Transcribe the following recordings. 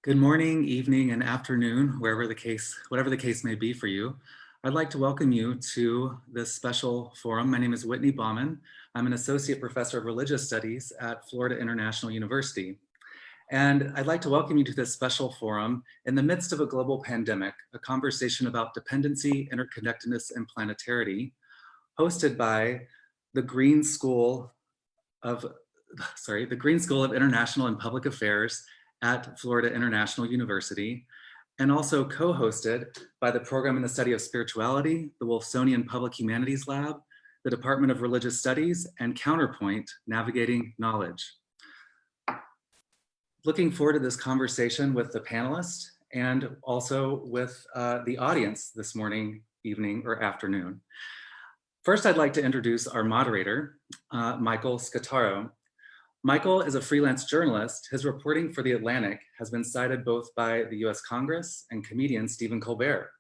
Good morning, evening, and afternoon, whatever the case may be for you. I'd like to welcome you to this special forum. My name is Whitney Bauman. I'm an associate professor of religious studies at Florida International University. And I'd like to welcome you to this special forum in the midst of a global pandemic, a conversation about dependency, interconnectedness, and planetarity, hosted by the Green School of International and Public Affairs at Florida International University, and also co-hosted by the Program in the Study of Spirituality, the Wolfsonian Public Humanities Lab, the Department of Religious Studies, and Counterpoint, Navigating Knowledge. Looking forward to this conversation with the panelists and also with the audience this morning, evening, or afternoon. First, I'd like to introduce our moderator, Michael Scataro. Michael is a freelance journalist. His reporting for The Atlantic has been cited both by the US Congress and comedian Stephen Colbert.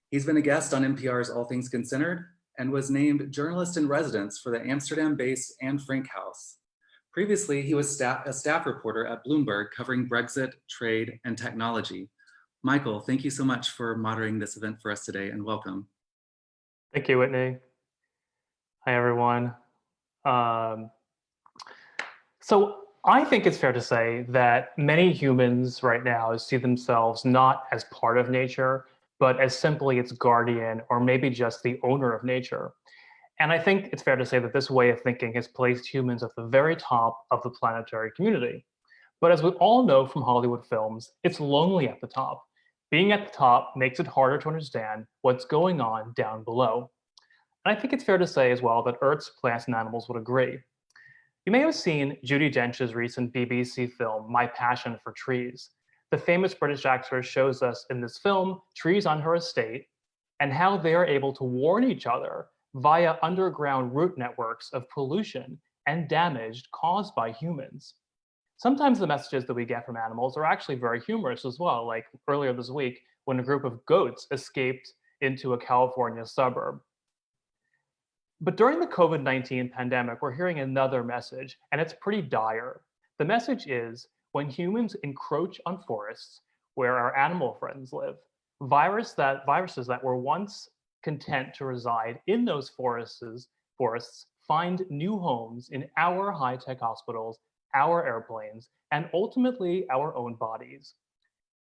He's been a guest on NPR's All Things Considered and was named journalist in residence for the Amsterdam-based Anne Frank House. Previously, he was a staff reporter at Bloomberg covering Brexit, trade, and technology. Michael, thank you so much for moderating this event for us today, and welcome. Thank you, Whitney. Hi, everyone. So I think it's fair to say that many humans right now see themselves not as part of nature, but as simply its guardian, or maybe just the owner of nature. And I think it's fair to say that this way of thinking has placed humans at the very top of the planetary community. But as we all know from Hollywood films, it's lonely at the top. Being at the top makes it harder to understand what's going on down below. And I think it's fair to say as well that Earth's plants and animals would agree. You may have seen Judi Dench's recent BBC film, My Passion for Trees. The famous British actor shows us in this film trees on her estate and how they are able to warn each other via underground root networks of pollution and damage caused by humans. Sometimes the messages that we get from animals are actually very humorous as well, like earlier this week when a group of goats escaped into a California suburb. But during the COVID-19 pandemic, we're hearing another message, and it's pretty dire. The message is, when humans encroach on forests where our animal friends live, viruses that were once content to reside in those forests find new homes in our high-tech hospitals, our airplanes, and ultimately our own bodies.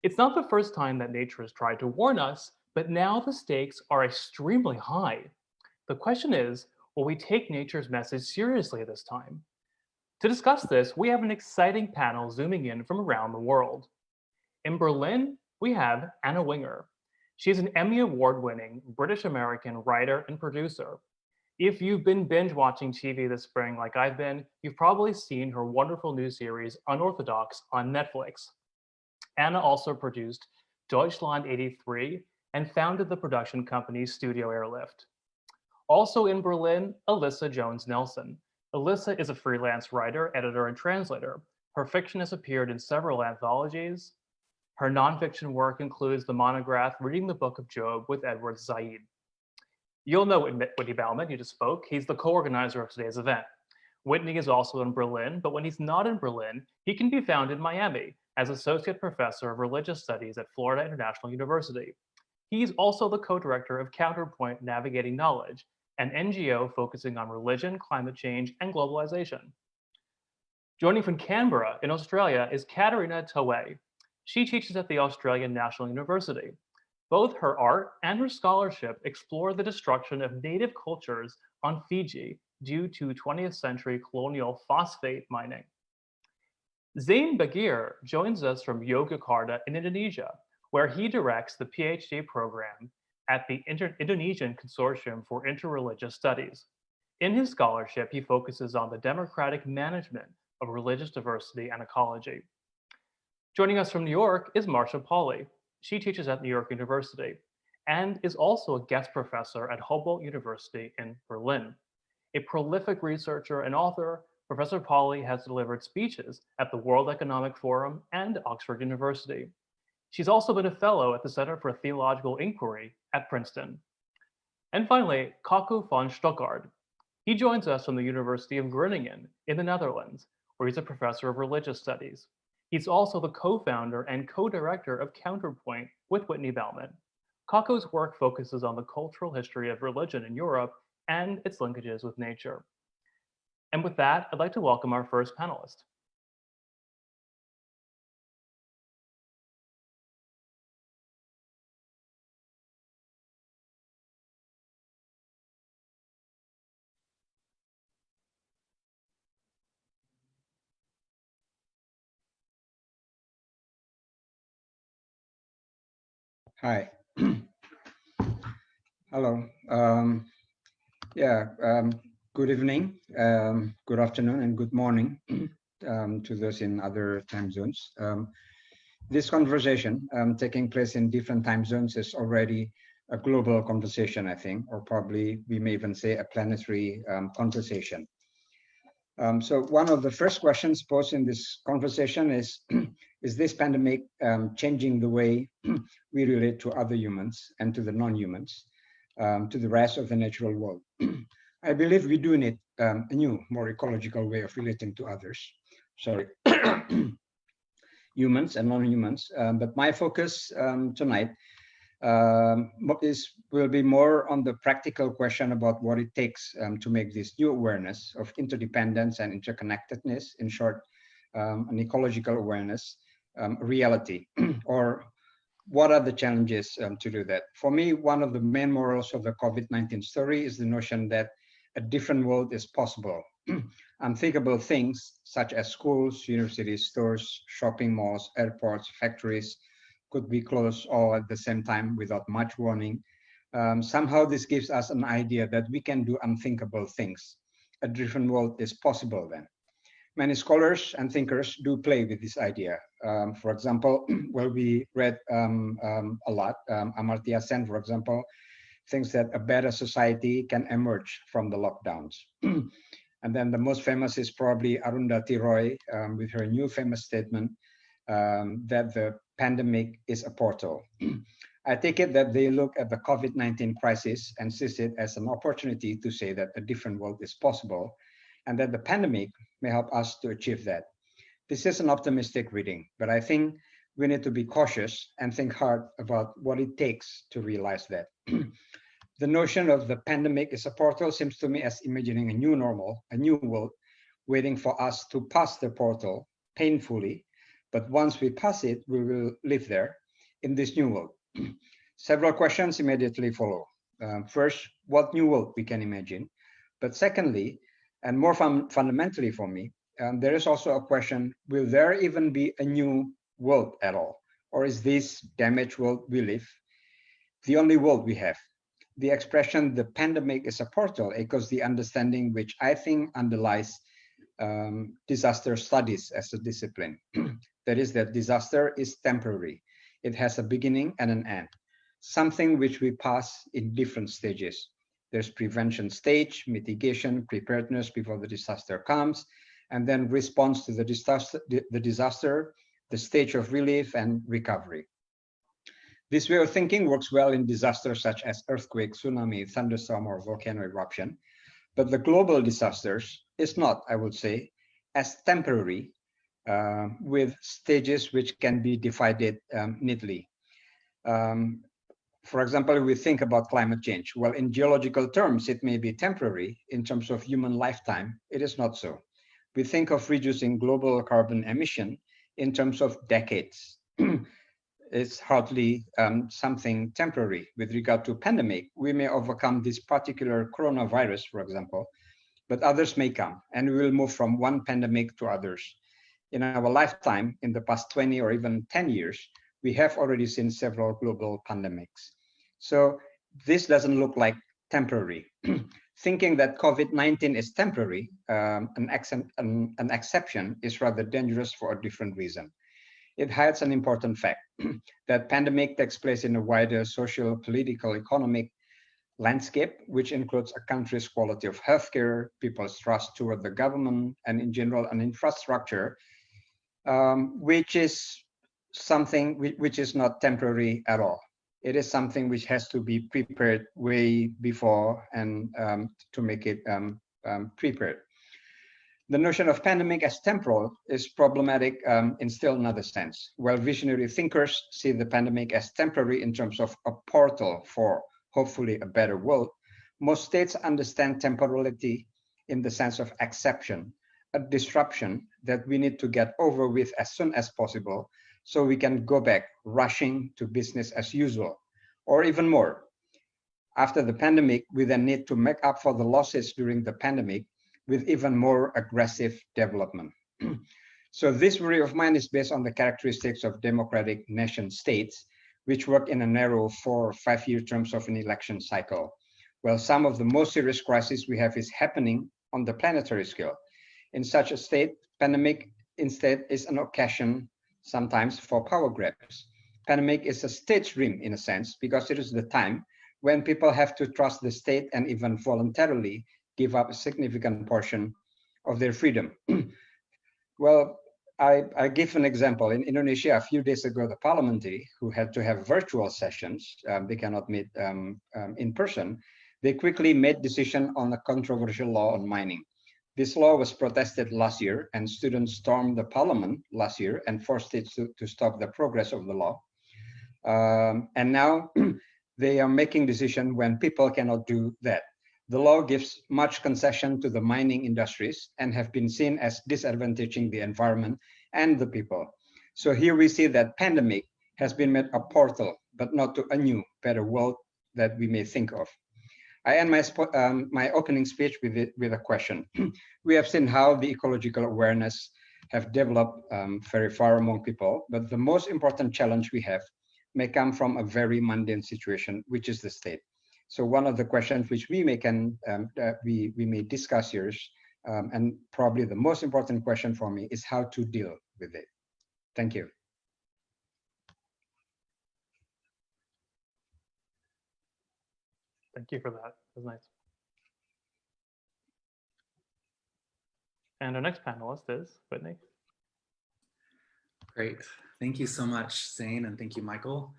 It's not the first time that nature has tried to warn us, but now the stakes are extremely high. The question is, will we take nature's message seriously this time? To discuss this, we have an exciting panel zooming in from around the world. In Berlin, we have Anna Winger. She's an Emmy Award-winning British-American writer and producer. If you've been binge-watching TV this spring like I've been, you've probably seen her wonderful new series, Unorthodox, on Netflix. Anna also produced Deutschland 83 and founded the production company Studio Airlift. Also in Berlin, Alyssa Jones Nelson. Alyssa is a freelance writer, editor, and translator. Her fiction has appeared in several anthologies. Her nonfiction work includes the monograph Reading the Book of Job with Edward Said. You'll know Whitney Bauman, you just spoke. He's the co-organizer of today's event. Whitney is also in Berlin, but when he's not in Berlin, he can be found in Miami as Associate Professor of Religious Studies at Florida International University. He's also the co-director of Counterpoint Navigating Knowledge, an NGO focusing on religion, climate change, and globalization. Joining from Canberra in Australia is Katerina Tawai. She teaches at the Australian National University. Both her art and her scholarship explore the destruction of native cultures on Fiji due to 20th century colonial phosphate mining. Zain Bagir joins us from Yogyakarta in Indonesia, where he directs the PhD program at the Indonesian Consortium for Interreligious Studies. In his scholarship, he focuses on the democratic management of religious diversity and ecology. Joining us from New York is Marcia Pauly. She teaches at New York University and is also a guest professor at Humboldt University in Berlin. A prolific researcher and author, Professor Pauly has delivered speeches at the World Economic Forum and Oxford University. She's also been a fellow at the Center for Theological Inquiry at Princeton. And finally, Kaku van Stockard. He joins us from the University of Groningen in the Netherlands, where he's a professor of religious studies. He's also the co-founder and co-director of Counterpoint with Whitney Bauman. Kakko's work focuses on the cultural history of religion in Europe and its linkages with nature. And with that, I'd like to welcome our first panelist. Hi. Hello. Good evening, good afternoon, and good morning to those in other time zones. This conversation taking place in different time zones is already a global conversation, I think, or probably we may even say a planetary conversation. So one of the first questions posed in this conversation is this pandemic changing the way we relate to other humans and to the non-humans, to the rest of the natural world? I believe we do need a new, more ecological way of relating to others. Sorry, humans and non-humans. But my focus tonight will be more on the practical question about what it takes to make this new awareness of interdependence and interconnectedness, in short, an ecological awareness, reality, or what are the challenges to do that? For me, one of the main morals of the COVID-19 story is the notion that a different world is possible. Unthinkable things such as schools, universities, stores, shopping malls, airports, factories could be closed all at the same time without much warning. Somehow this gives us an idea that we can do unthinkable things. A different world is possible then. Many scholars and thinkers do play with this idea. For example, well, we read a lot. Amartya Sen, for example, thinks that a better society can emerge from the lockdowns. And then the most famous is probably Arundhati Roy with her new famous statement that the pandemic is a portal. I take it that they look at the COVID-19 crisis and sees it as an opportunity to say that a different world is possible and that the pandemic may help us to achieve that. This is an optimistic reading, but I think we need to be cautious and think hard about what it takes to realize that. The notion of the pandemic is a portal seems to me as imagining a new normal, a new world, waiting for us to pass the portal painfully. But once we pass it, we will live there in this new world. Several questions immediately follow. First, what new world we can imagine? But secondly, and more fundamentally for me, there is also a question, will there even be a new world at all? Or is this damaged world we live the only world we have? The expression, the pandemic is a portal, echoes the understanding which I think underlies disaster studies as a discipline. That is that disaster is temporary. It has a beginning and an end, something which we pass in different stages. There's prevention stage, mitigation, preparedness before the disaster comes, and then response to the disaster, the stage of relief and recovery. This way of thinking works well in disasters such as earthquake, tsunami, thunderstorm, or volcano eruption. But the global disasters is not, I would say, as temporary with stages which can be divided neatly. For example, we think about climate change. Well, in geological terms, it may be temporary. In terms of human lifetime, it is not so. We think of reducing global carbon emission in terms of decades. It's hardly something temporary. With regard to pandemic, we may overcome this particular coronavirus, for example, but others may come, and we will move from one pandemic to others. In our lifetime, in the past 20 or even 10 years, we have already seen several global pandemics. So this doesn't look like temporary. Thinking that COVID-19 is temporary, an exception, is rather dangerous for a different reason. It hides an important fact that pandemic takes place in a wider social, political, economic landscape, which includes a country's quality of healthcare, people's trust toward the government, and in general, an infrastructure, which is something which is not temporary at all. It is something which has to be prepared way before and to make it prepared. The notion of pandemic as temporal is problematic in still another sense. While visionary thinkers see the pandemic as temporary in terms of a portal for hopefully a better world, most states understand temporality in the sense of exception, a disruption that we need to get over with as soon as possible so we can go back rushing to business as usual, or even more. After the pandemic, we then need to make up for the losses during the pandemic with even more aggressive development. So this worry of mine is based on the characteristics of democratic nation states, which work in a narrow 4 or 5 year terms of an election cycle. Well, some of the most serious crises we have is happening on the planetary scale. In such a state, pandemic instead is an occasion sometimes for power grabs. Pandemic is a state's dream in a sense, because it is the time when people have to trust the state and even voluntarily give up a significant portion of their freedom. Well, I give an example. In Indonesia, a few days ago, the parliamentary, who had to have virtual sessions, they cannot meet in person, they quickly made decision on a controversial law on mining. This law was protested last year, and students stormed the parliament last year and forced it to stop the progress of the law. And now they are making decision when people cannot do that. The law gives much concession to the mining industries and have been seen as disadvantaging the environment and the people. So here we see that pandemic has been made a portal, but not to a new, better world that we may think of. I end my opening speech with a question. We have seen how the ecological awareness have developed very far among people, but the most important challenge we have may come from a very mundane situation, which is the state. So one of the questions which we may discuss here is, and probably the most important question for me, is how to deal with it. Thank you. Thank you for that. That was nice. And our next panelist is Whitney. Great. Thank you so much, Zane, and thank you, Michael.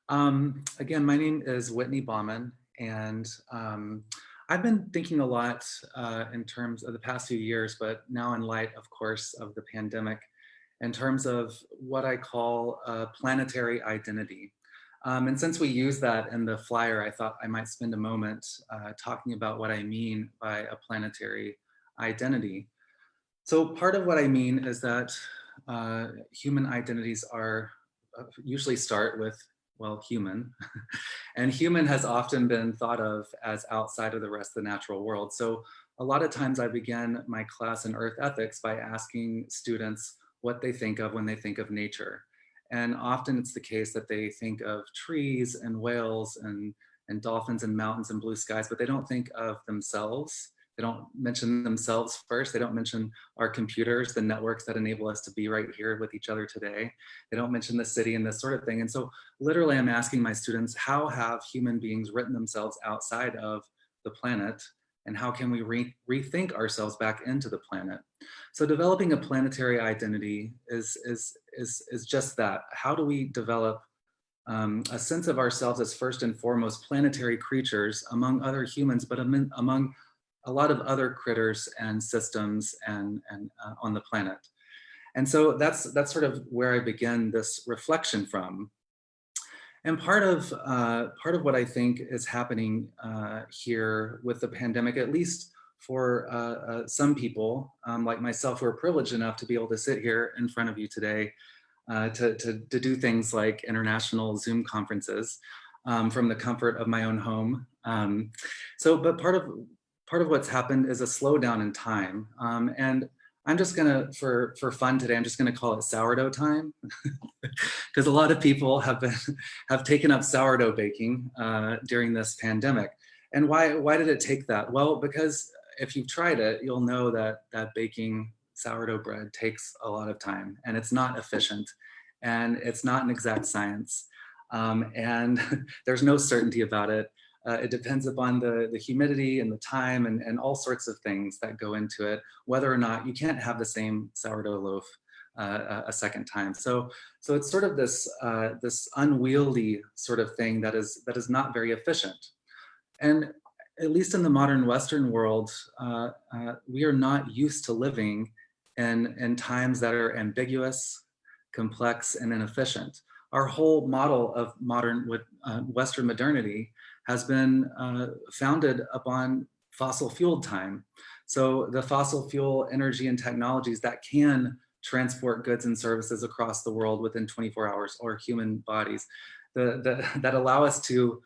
Again, my name is Whitney Bauman, and I've been thinking a lot in terms of the past few years, but now in light, of course, of the pandemic, in terms of what I call a planetary identity. And since we use that in the flyer, I thought I might spend a moment talking about what I mean by a planetary identity. So part of what I mean is that human identities are usually start with, well, human. And human has often been thought of as outside of the rest of the natural world. So a lot of times I begin my class in Earth Ethics by asking students what they think of when they think of nature. And often it's the case that they think of trees and whales and dolphins and mountains and blue skies, but they don't think of themselves. They don't mention themselves first. They don't mention our computers, the networks that enable us to be right here with each other today. They don't mention the city and this sort of thing. And so literally I'm asking my students, how have human beings written themselves outside of the planet? And how can we rethink ourselves back into the planet? So developing a planetary identity is just that. How do we develop a sense of ourselves as first and foremost planetary creatures among other humans, but among a lot of other critters and systems and on the planet. And so that's sort of where I begin this reflection from. And part of what I think is happening here with the pandemic, at least for some people like myself who are privileged enough to be able to sit here in front of you today to do things like international Zoom conferences from the comfort of my own home. But part of what's happened is a slowdown in time. And I'm just gonna, for fun today, I'm just gonna call it sourdough time, because a lot of people have taken up sourdough baking during this pandemic. And why did it take that? Well, because if you've tried it, you'll know that baking sourdough bread takes a lot of time, and it's not efficient, and it's not an exact science, and there's no certainty about it. It depends upon the humidity and the time and all sorts of things that go into it, whether or not you can't have the same sourdough loaf a second time. So it's sort of this unwieldy sort of thing that is not very efficient. And at least in the modern Western world, we are not used to living in times that are ambiguous, complex, and inefficient. Our whole model of modern Western modernity has been founded upon fossil fueled time. So the fossil fuel energy and technologies that can transport goods and services across the world within 24 hours, or human bodies that allow us to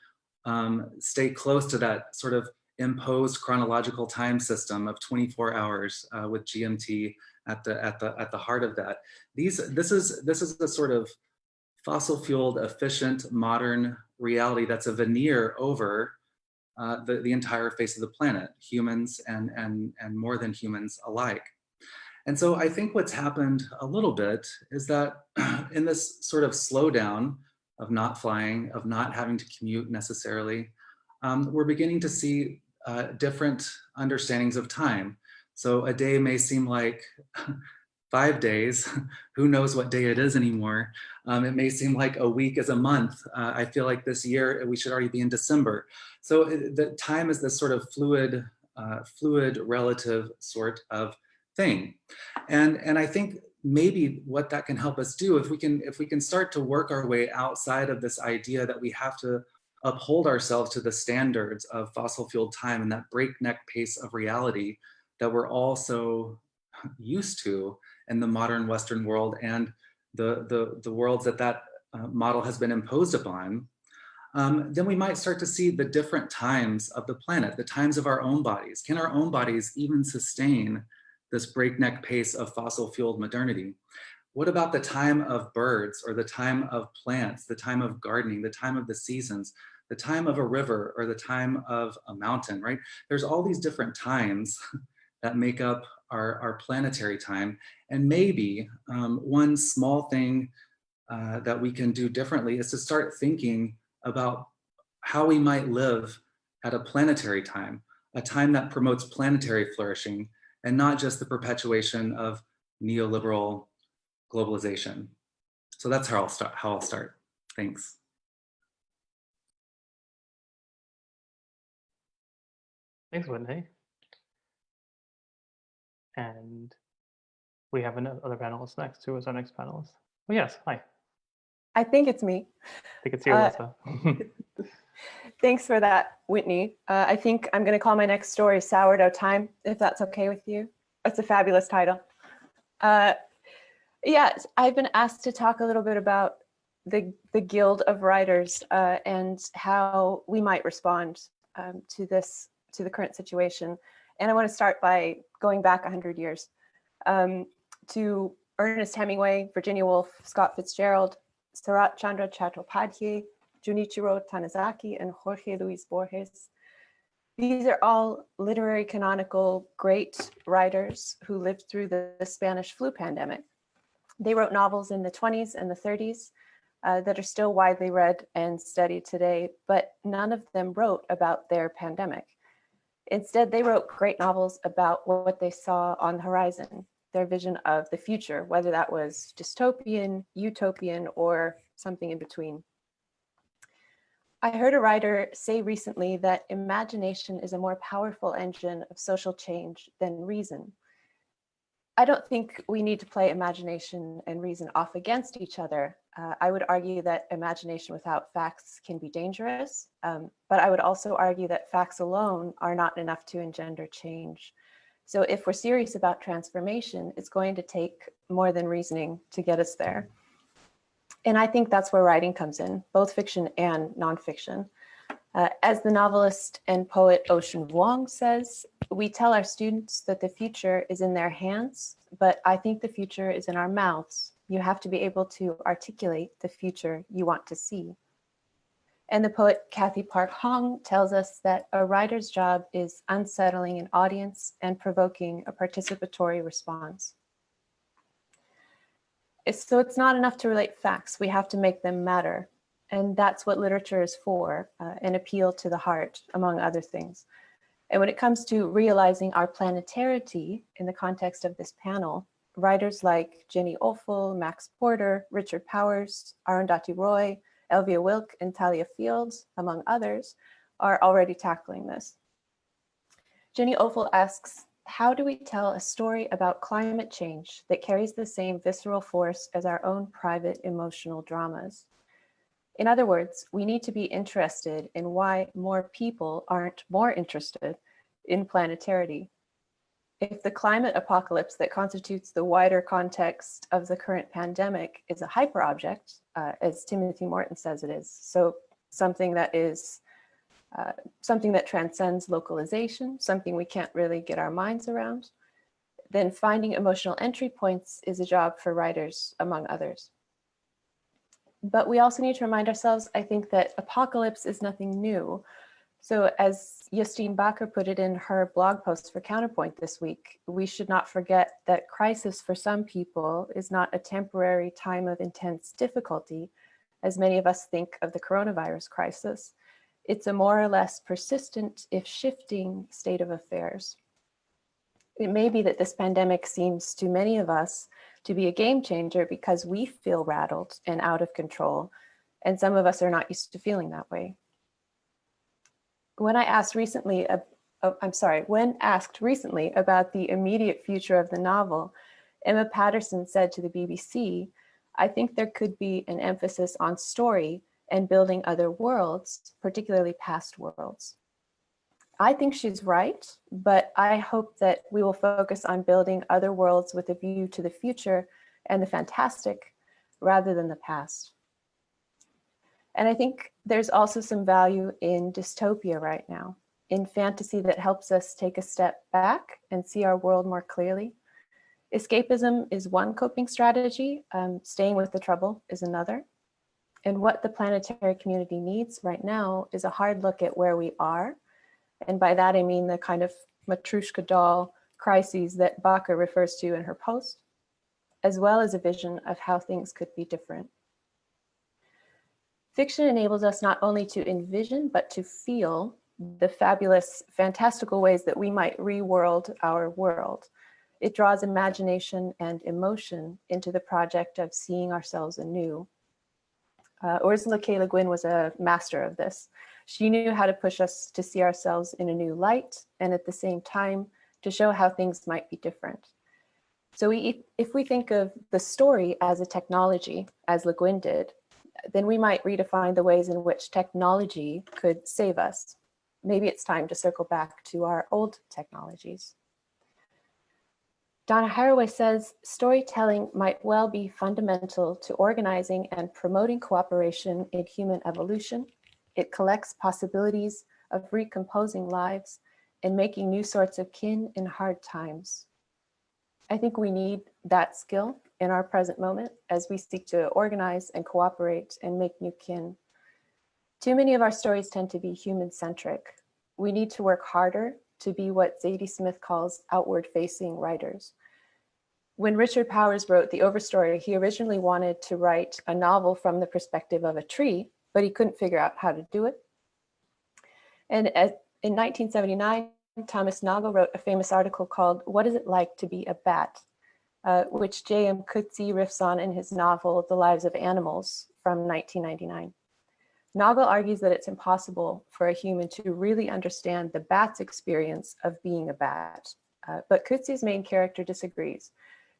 stay close to that sort of imposed chronological time system of 24 hours with GMT at the heart of that. This is the sort of fossil fueled, efficient, modern reality that's a veneer over the entire face of the planet, humans and more than humans alike. And so I think what's happened a little bit is that in this sort of slowdown of not flying, of not having to commute necessarily, we're beginning to see different understandings of time. So a day may seem like 5 days. Who knows what day it is anymore? It may seem like a week is a month. I feel like this year we should already be in December. So the time is this sort of fluid, relative sort of thing. And I think maybe what that can help us do, if we can start to work our way outside of this idea that we have to uphold ourselves to the standards of fossil fuel time and that breakneck pace of reality that we're all so used to in the modern Western world and the worlds that model has been imposed upon, then we might start to see the different times of the planet, the times of our own bodies. Can our own bodies even sustain this breakneck pace of fossil fueled modernity? What about the time of birds, or the time of plants, the time of gardening, the time of the seasons, the time of a river, or the time of a mountain, right? There's all these different times that make up our planetary time. And maybe one small thing that we can do differently is to start thinking about how we might live at a planetary time, a time that promotes planetary flourishing and not just the perpetuation of neoliberal globalization. So that's how I'll start. Thanks. Thanks, Whitney. And we have another panelist next. Who is our next panelist? Oh, yes. Hi. I think it's me. I think it's you, Alyssa. Thanks for that, Whitney. I think I'm going to call my next story Sourdough Time, if that's okay with you. That's a fabulous title. Yeah, I've been asked to talk a little bit about the Guild of Writers and how we might respond to the current situation. And I want to start by going back 100 years to Ernest Hemingway, Virginia Woolf, Scott Fitzgerald, Sarat Chandra Chattopadhyay, Junichiro Tanizaki, and Jorge Luis Borges. These are all literary canonical great writers who lived through the Spanish flu pandemic. They wrote novels in the 20s and the 30s that are still widely read and studied today, but none of them wrote about their pandemic. Instead, they wrote great novels about what they saw on the horizon, their vision of the future, whether that was dystopian, utopian, or something in between. I heard a writer say recently that imagination is a more powerful engine of social change than reason. I don't think we need to play imagination and reason off against each other. I would argue that imagination without facts can be dangerous, but I would also argue that facts alone are not enough to engender change. So if we're serious about transformation, it's going to take more than reasoning to get us there. And I think that's where writing comes in, both fiction and nonfiction. As the novelist and poet Ocean Vuong says, we tell our students that the future is in their hands, but I think the future is in our mouths. You have to be able to articulate the future you want to see. And the poet Cathy Park Hong tells us that a writer's job is unsettling an audience and provoking a participatory response. So it's not enough to relate facts, we have to make them matter. And that's what literature is for, an appeal to the heart, among other things. And when it comes to realizing our planetarity in the context of this panel, writers like Jenny Ofel, Max Porter, Richard Powers, Arundhati Roy, Elvia Wilk, and Talia Fields, among others, are already tackling this. Jenny Ophel asks, how do we tell a story about climate change that carries the same visceral force as our own private emotional dramas? In other words, we need to be interested in why more people aren't more interested in planetarity. If the climate apocalypse that constitutes the wider context of the current pandemic is a hyperobject, as Timothy Morton says it is, so something that is something that transcends localization, something we can't really get our minds around, then finding emotional entry points is a job for writers, among others. But we also need to remind ourselves, I think, that apocalypse is nothing new. So as Justine Bakker put it in her blog post for Counterpoint this week, we should not forget that crisis for some people is not a temporary time of intense difficulty, as many of us think of the coronavirus crisis. It's a more or less persistent, if shifting, state of affairs. It may be that this pandemic seems to many of us to be a game changer because we feel rattled and out of control, and some of us are not used to feeling that way. When asked recently about the immediate future of the novel, Emma Patterson said to the BBC, "I think there could be an emphasis on story and building other worlds, particularly past worlds." I think she's right, but I hope that we will focus on building other worlds with a view to the future and the fantastic rather than the past. And I think there's also some value in dystopia right now, in fantasy that helps us take a step back and see our world more clearly. Escapism is one coping strategy, staying with the trouble is another. And what the planetary community needs right now is a hard look at where we are. And by that, I mean the kind of Matryoshka doll crises that Bakker refers to in her post, as well as a vision of how things could be different. Fiction enables us not only to envision, but to feel the fabulous, fantastical ways that we might reworld our world. It draws imagination and emotion into the project of seeing ourselves anew. Ursula K. Le Guin was a master of this. She knew how to push us to see ourselves in a new light, and at the same time, to show how things might be different. So if we think of the story as a technology, as Le Guin did, then we might redefine the ways in which technology could save us. Maybe it's time to circle back to our old technologies. Donna Haraway says, storytelling might well be fundamental to organizing and promoting cooperation in human evolution. It collects possibilities of recomposing lives and making new sorts of kin in hard times. I think we need that skill in our present moment as we seek to organize and cooperate and make new kin. Too many of our stories tend to be human-centric. We need to work harder to be what Zadie Smith calls outward-facing writers. When Richard Powers wrote The Overstory, he originally wanted to write a novel from the perspective of a tree, but he couldn't figure out how to do it. And in 1979, Thomas Nagel wrote a famous article called What Is It Like to Be a Bat?, which J.M. Coetzee riffs on in his novel The Lives of Animals from 1999. Nagel argues that it's impossible for a human to really understand the bat's experience of being a bat. But Coetzee's main character disagrees.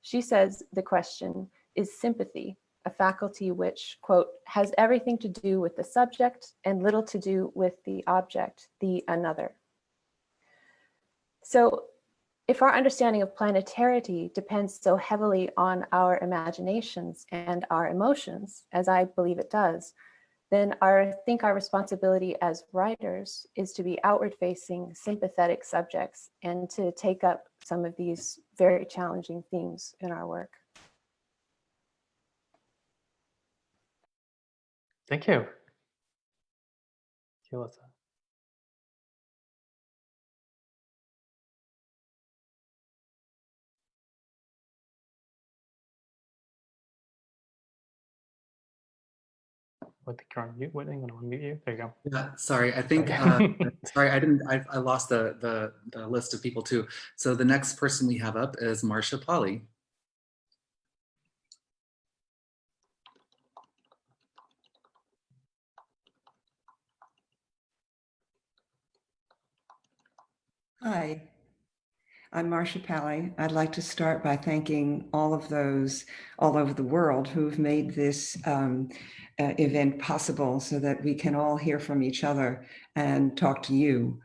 She says the question is sympathy, a faculty which, quote, has everything to do with the subject and little to do with the object, the another. So if our understanding of planetarity depends so heavily on our imaginations and our emotions, as I believe it does, then I think our responsibility as writers is to be outward-facing, sympathetic subjects and to take up some of these very challenging themes in our work. Thank you. Thank you, Alyssa. I think you're on mute, Whitney. I'm going to unmute you. There you go. Yeah, sorry. I think sorry, I lost the list of people too. So the next person we have up is Marcia Polly. Hi, I'm Marcia Pally. I'd like to start by thanking all of those all over the world who've made this event possible so that we can all hear from each other and talk to you.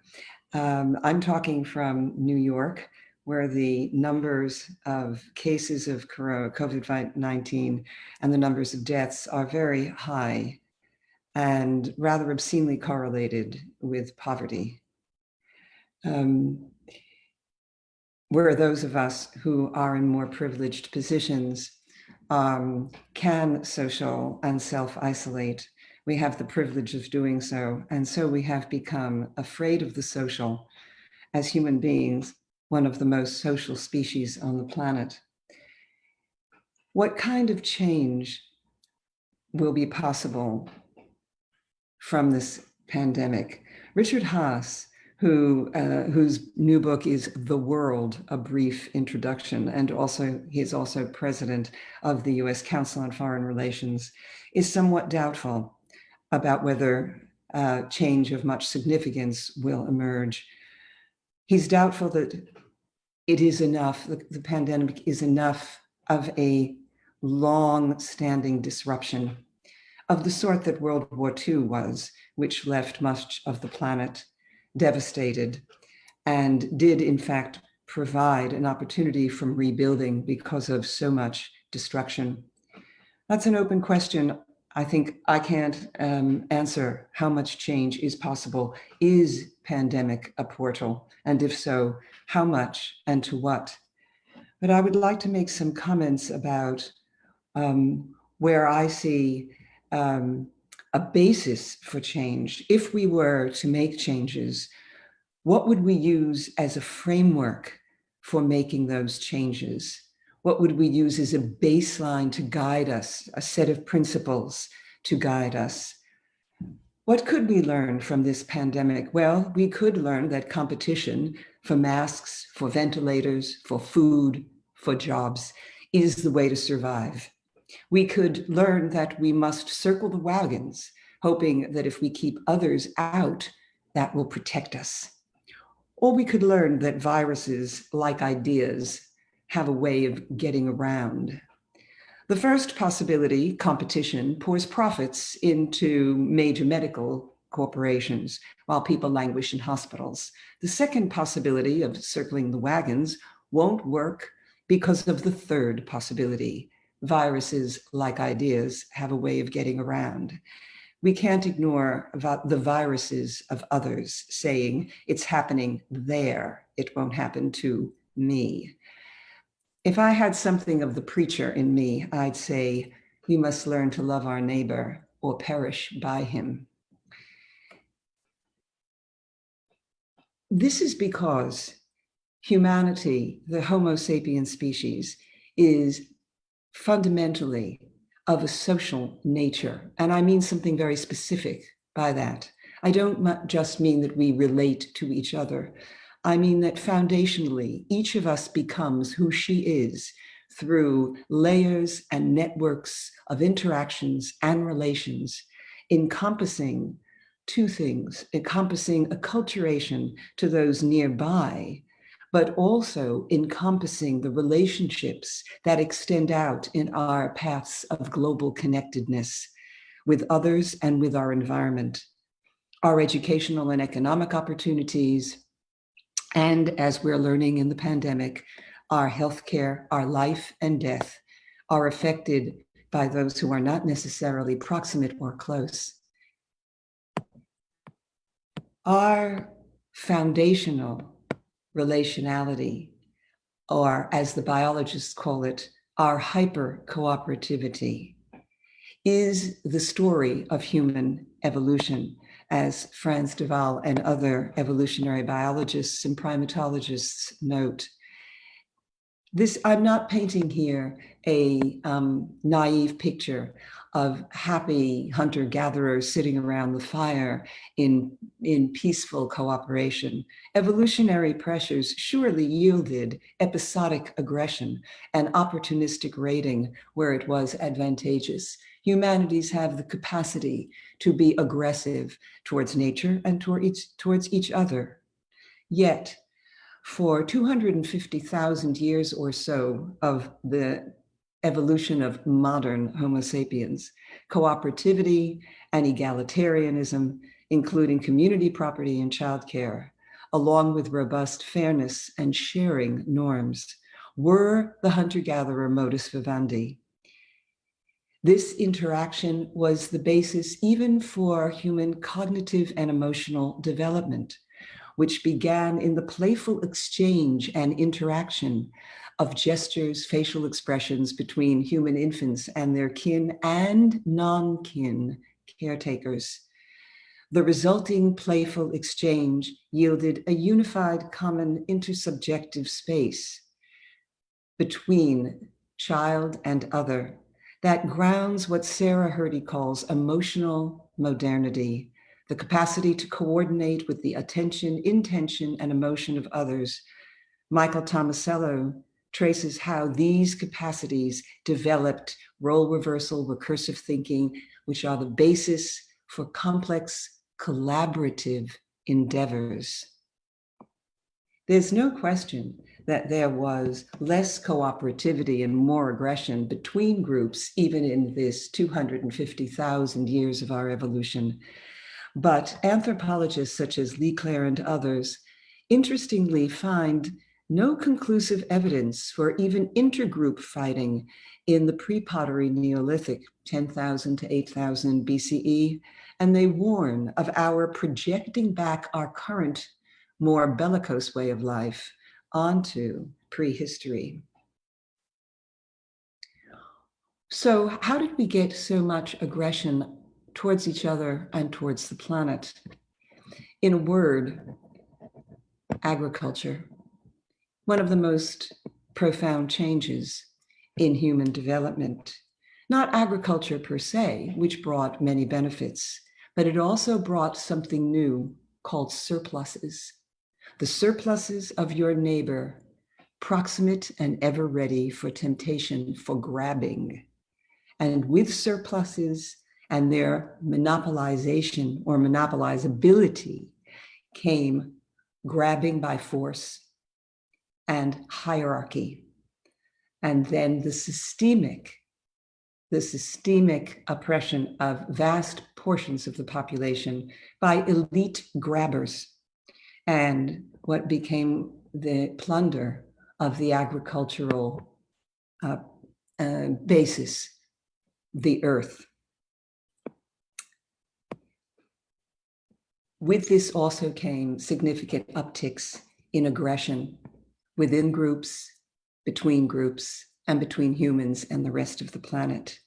I'm talking from New York, where the numbers of cases of COVID-19 and the numbers of deaths are very high and rather obscenely correlated with poverty. Where those of us who are in more privileged positions can social and self-isolate. We have the privilege of doing so. And so we have become afraid of the social as human beings, one of the most social species on the planet. What kind of change will be possible from this pandemic? Richard Haass, whose new book is The World, A Brief Introduction, and he is also president of the US Council on Foreign Relations, is somewhat doubtful about whether change of much significance will emerge. He's doubtful that it is enough, the pandemic is enough of a long-standing disruption of the sort that World War II was, which left much of the planet devastated and did in fact provide an opportunity from rebuilding because of so much destruction. That's an open question. I think I can't answer how much change is possible. Is pandemic a portal? And if so, how much and to what? But I would like to make some comments about where I see a basis for change. If we were to make changes, what would we use as a framework for making those changes? What would we use as a baseline to guide us, a set of principles to guide us? What could we learn from this pandemic? Well, we could learn that competition for masks, for ventilators, for food, for jobs is the way to survive. We could learn that we must circle the wagons, hoping that if we keep others out, that will protect us. Or we could learn that viruses, like ideas, have a way of getting around. The first possibility, competition, pours profits into major medical corporations while people languish in hospitals. The second possibility of circling the wagons won't work because of the third possibility. Viruses, like ideas, have a way of getting around. We can't ignore the viruses of others saying it's happening there, it won't happen to me. If I had something of the preacher in me, I'd say, we must learn to love our neighbor or perish by him. This is because humanity, the Homo sapiens species, is fundamentally of a social nature. And I mean something very specific by that. I don't just mean that we relate to each other. I mean that foundationally, each of us becomes who she is through layers and networks of interactions and relations, encompassing two things, encompassing acculturation to those nearby, but also encompassing the relationships that extend out in our paths of global connectedness with others and with our environment, our educational and economic opportunities, and as we're learning in the pandemic, our healthcare, our life and death are affected by those who are not necessarily proximate or close. Our foundational relationality, or as the biologists call it, our hyper-cooperativity, is the story of human evolution, as Frans de Waal and other evolutionary biologists and primatologists note. I'm not painting here a naive picture of happy hunter-gatherers sitting around the fire in peaceful cooperation. Evolutionary pressures surely yielded episodic aggression and opportunistic raiding where it was advantageous. Humanities have the capacity to be aggressive towards nature and towards each other. Yet, For 250,000 years or so of the evolution of modern Homo sapiens, cooperativity and egalitarianism, including community property and childcare, along with robust fairness and sharing norms, were the hunter-gatherer modus vivendi. This interaction was the basis even for human cognitive and emotional development, which began in the playful exchange and interaction of gestures, facial expressions between human infants and their kin and non-kin caretakers. The resulting playful exchange yielded a unified common intersubjective space between child and other that grounds what Sarah Hrdy calls emotional modernity, the capacity to coordinate with the attention, intention, and emotion of others. Michael Tomasello traces how these capacities developed role reversal, recursive thinking, which are the basis for complex collaborative endeavors. There's no question that there was less cooperativity and more aggression between groups, even in this 250,000 years of our evolution. But anthropologists such as Lee Clare and others, interestingly, find no conclusive evidence for even intergroup fighting in the pre-pottery Neolithic, 10,000 to 8,000 BCE, and they warn of our projecting back our current, more bellicose way of life onto prehistory. So how did we get so much aggression towards each other and towards the planet? In a word, agriculture. One of the most profound changes in human development. Not agriculture per se, which brought many benefits, but it also brought something new called surpluses. The surpluses of your neighbor, proximate and ever ready for temptation, for grabbing. And with surpluses and their monopolization or monopolizability came grabbing by force and hierarchy. And then the systemic oppression of vast portions of the population by elite grabbers, and what became the plunder of the agricultural basis, the earth. With this also came significant upticks in aggression within groups, between groups, and between humans and the rest of the planet.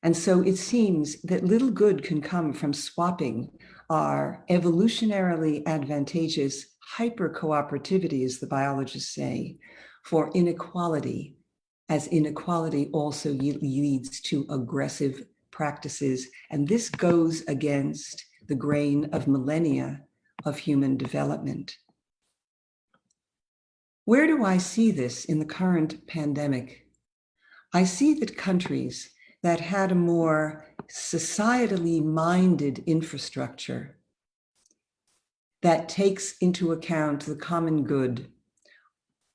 And so it seems that little good can come from swapping our evolutionarily advantageous hyper-cooperativity, as the biologists say, for inequality, as inequality also leads to aggressive practices. And this goes against the grain of millennia of human development. Where do I see this in the current pandemic? I see that countries that had a more societally minded infrastructure that takes into account the common good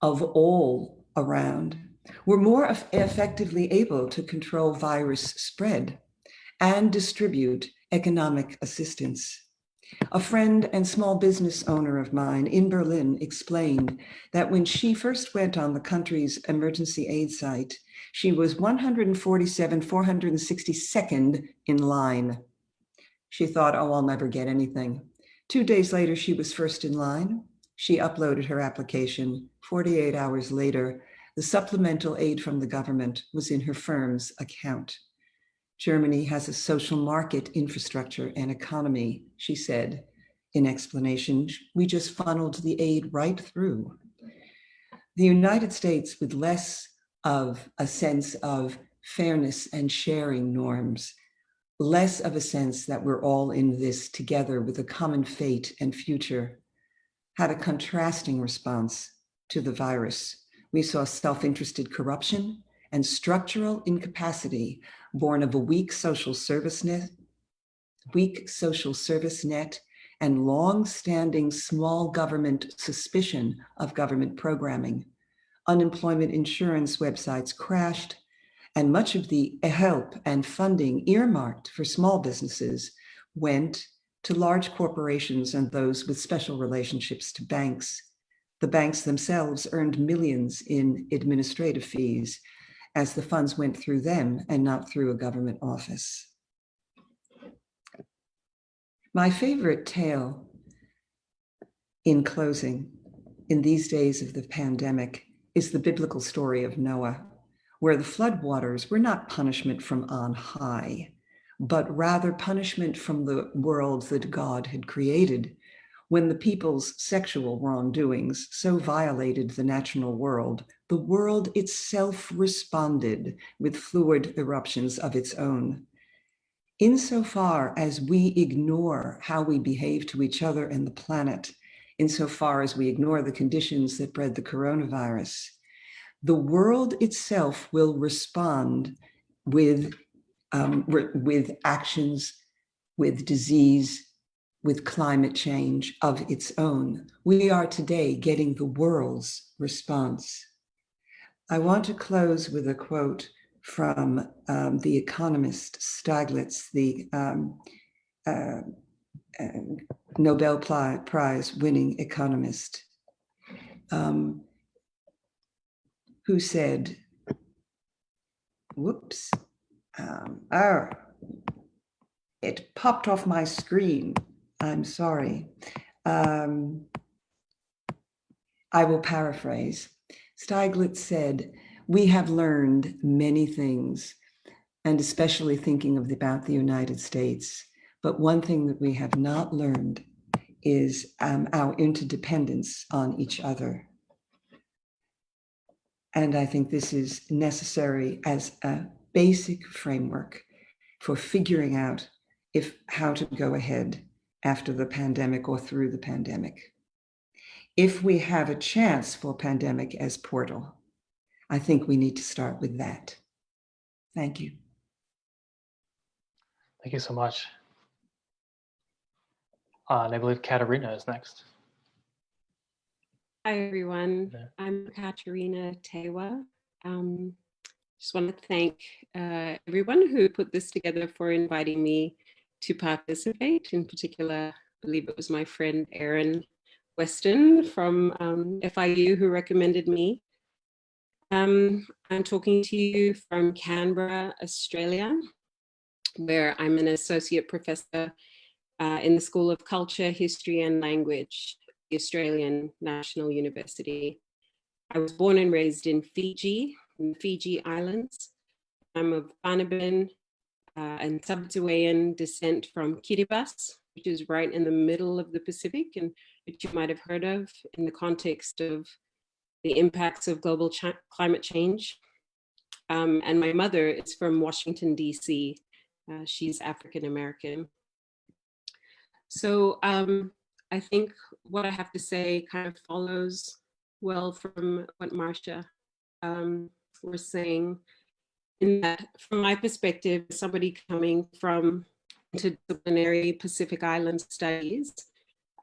of all around were more effectively able to control virus spread and distribute economic assistance. A friend and small business owner of mine in Berlin explained that when she first went on the country's emergency aid site, she was 462nd in line. She thought, oh, I'll never get anything. 2 days later, she was first in line. She uploaded her application. 48 hours later, the supplemental aid from the government was in her firm's account. Germany has a social market infrastructure and economy, she said. In explanation, we just funneled the aid right through. The United States, with less of a sense of fairness and sharing norms, less of a sense that we're all in this together with a common fate and future, had a contrasting response to the virus. We saw self-interested corruption and structural incapacity born of a weak social service net and long-standing small government suspicion of government programming. Unemployment insurance websites crashed, and much of the help and funding earmarked for small businesses went to large corporations and those with special relationships to banks. The banks themselves earned millions in administrative fees as the funds went through them and not through a government office. My favorite tale in closing, in these days of the pandemic, is the biblical story of Noah, where the floodwaters were not punishment from on high, but rather punishment from the world that God had created when the people's sexual wrongdoings so violated the natural world. The world itself responded with fluid eruptions of its own. Insofar as we ignore how we behave to each other and the planet, insofar as we ignore the conditions that bred the coronavirus, the world itself will respond with actions, with disease, with climate change of its own. We are today getting the world's response. I want to close with a quote from the economist Stiglitz, the Nobel Prize winning economist, who said, whoops, it popped off my screen. I'm sorry. I will paraphrase. Stiglitz said, we have learned many things, and especially thinking about the United States. But one thing that we have not learned is our interdependence on each other. And I think this is necessary as a basic framework for figuring out how to go ahead after the pandemic or through the pandemic. If we have a chance for pandemic as portal, I think we need to start with that. Thank you. Thank you so much. And I believe Katerina is next. Hi, everyone. Yeah. I'm Katerina Tewa. Just want to thank everyone who put this together for inviting me to participate. In particular, I believe it was my friend Erin Weston from FIU who recommended me. I'm talking to you from Canberra, Australia, where I'm an associate professor in the School of Culture, History and Language, the Australian National University. I was born and raised in Fiji, in the Fiji Islands. I'm of Banabin and Sabatawayan descent from Kiribati, which is right in the middle of the Pacific, and which you might have heard of in the context of the impacts of global climate change. And my mother is from Washington, DC. She's African American. So I think what I have to say kind of follows well from what Marcia was saying, in that from my perspective, somebody coming from interdisciplinary Pacific Island studies,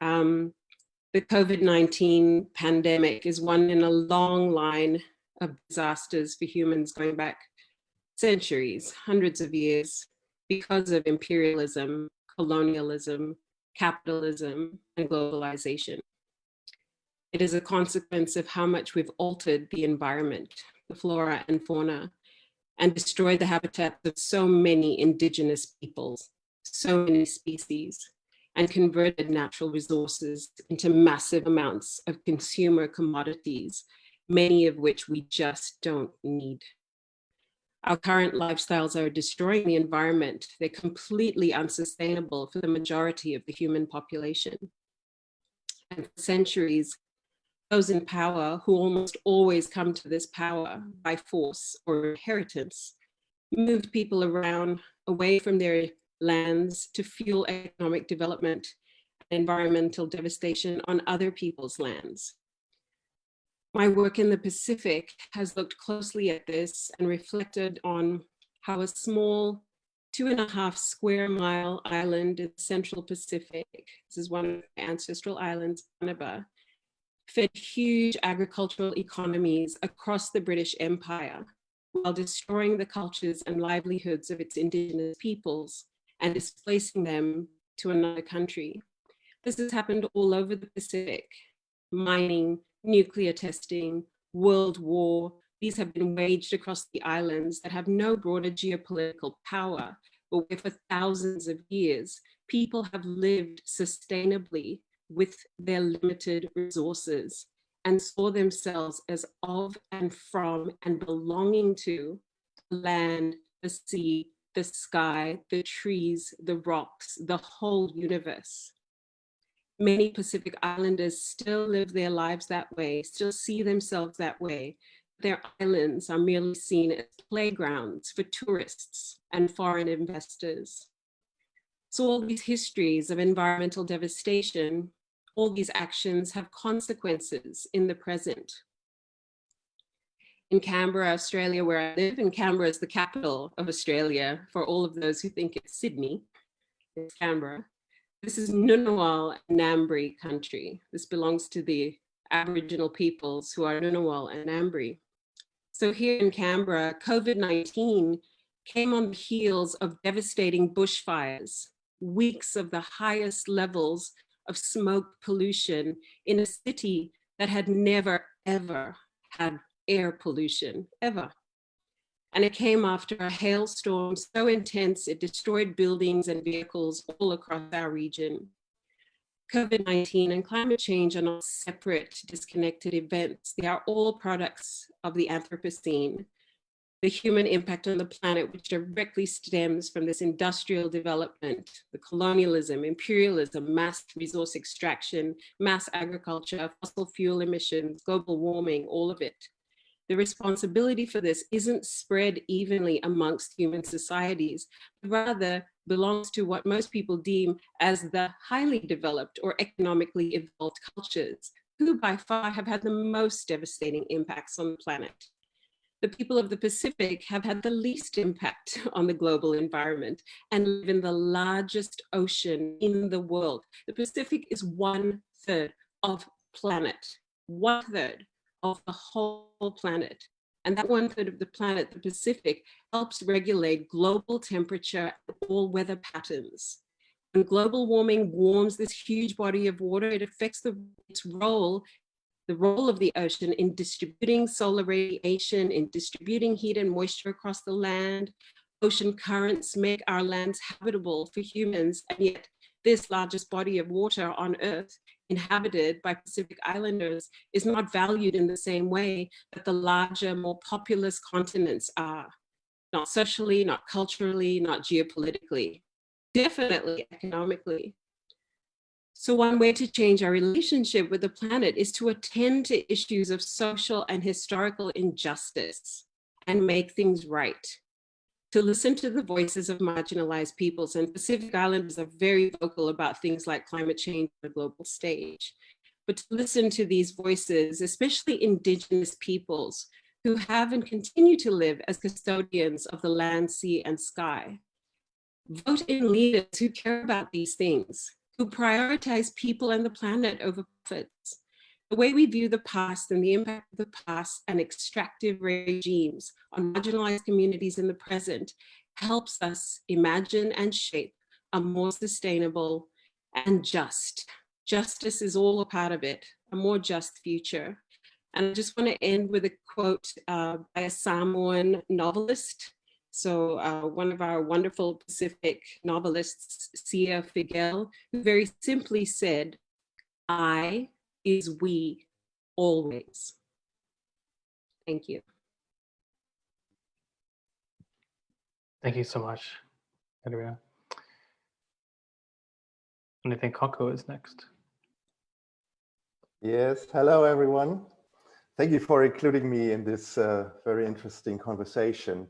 the COVID-19 pandemic is one in a long line of disasters for humans going back centuries, hundreds of years, because of imperialism, colonialism, capitalism, and globalization. It is a consequence of how much we've altered the environment, the flora and fauna, and destroyed the habitats of so many indigenous peoples, so many species, and converted natural resources into massive amounts of consumer commodities, many of which we just don't need. Our current lifestyles are destroying the environment. They're completely unsustainable for the majority of the human population. And for centuries, those in power, who almost always come to this power by force or inheritance, moved people around away from their lands to fuel economic development and environmental devastation on other people's lands. My work in the Pacific has looked closely at this and reflected on how a small 2.5 square mile island in the Central Pacific. This is one of the ancestral islands, Banaba, fed huge agricultural economies across the British Empire while destroying the cultures and livelihoods of its indigenous peoples and displacing them to another country. This has happened all over the Pacific. Mining, nuclear testing, world war, these have been waged across the islands that have no broader geopolitical power, but where for thousands of years, people have lived sustainably with their limited resources and saw themselves as of and from and belonging to the land, the sea, the sky, the trees, the rocks, the whole universe. Many Pacific Islanders still live their lives that way, still see themselves that way. Their islands are merely seen as playgrounds for tourists and foreign investors. So all these histories of environmental devastation, all these actions have consequences in the present. In Canberra, Australia, where I live, and Canberra is the capital of Australia for all of those who think it's Sydney, it's Canberra. This is Ngunnawal and Ngambri country. This belongs to the Aboriginal peoples who are Ngunnawal and Ngambri. So here in Canberra, COVID-19 came on the heels of devastating bushfires, weeks of the highest levels of smoke pollution in a city that had never, ever had air pollution, ever. And it came after a hailstorm so intense it destroyed buildings and vehicles all across our region. COVID-19 and climate change are not separate, disconnected events. They are all products of the Anthropocene, the human impact on the planet, which directly stems from this industrial development, the colonialism, imperialism, mass resource extraction, mass agriculture, fossil fuel emissions, global warming, all of it. The responsibility for this isn't spread evenly amongst human societies, but rather belongs to what most people deem as the highly developed or economically evolved cultures, who by far have had the most devastating impacts on the planet. The people of the Pacific have had the least impact on the global environment and live in the largest ocean in the world. The Pacific is 1/3 of planet, 1/3 of the whole planet. And that 1/3 of the planet, the Pacific, helps regulate global temperature and all weather patterns. When global warming warms this huge body of water, it affects its role, the role of the ocean in distributing solar radiation, in distributing heat and moisture across the land. Ocean currents make our lands habitable for humans, and yet this largest body of water on Earth, inhabited by Pacific Islanders, is not valued in the same way that the larger, more populous continents are. Not socially, not culturally, not geopolitically, definitely economically. So one way to change our relationship with the planet is to attend to issues of social and historical injustice and make things right. To listen to the voices of marginalized peoples, and Pacific Islanders are very vocal about things like climate change on the global stage. But to listen to these voices, especially indigenous peoples who have and continue to live as custodians of the land, sea, and sky. Vote in leaders who care about these things, who prioritize people and the planet over profits. The way we view the past and the impact of the past and extractive regimes on marginalized communities in the present helps us imagine and shape a more sustainable and just. Justice is all a part of it, a more just future. And I just want to end with a quote by a Samoan novelist. So one of our wonderful Pacific novelists, Sia Figuel, who very simply said, "I is we always." Thank you. Thank you so much, Andrea. And I think Kako is next. Yes, hello everyone. Thank you for including me in this very interesting conversation.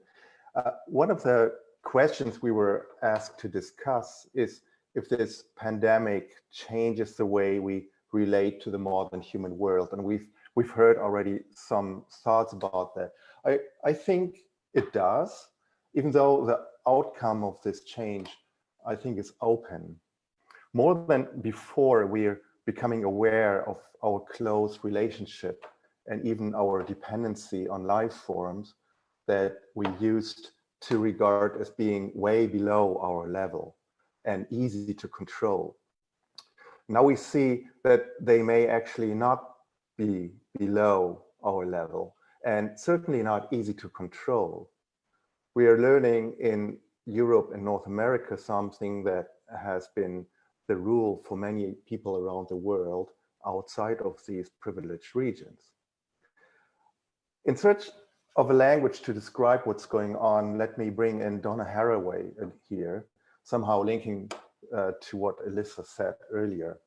One of the questions we were asked to discuss is if this pandemic changes the way we relate to the modern human world. And we've heard already some thoughts about that. I think it does, even though the outcome of this change, I think, is open. More than before, we're becoming aware of our close relationship and even our dependency on life forms that we used to regard as being way below our level and easy to control. Now we see that they may actually not be below our level and certainly not easy to control. We are learning in Europe and North America something that has been the rule for many people around the world outside of these privileged regions. In search of a language to describe what's going on, let me bring in Donna Haraway here, somehow linking to what Alyssa said earlier.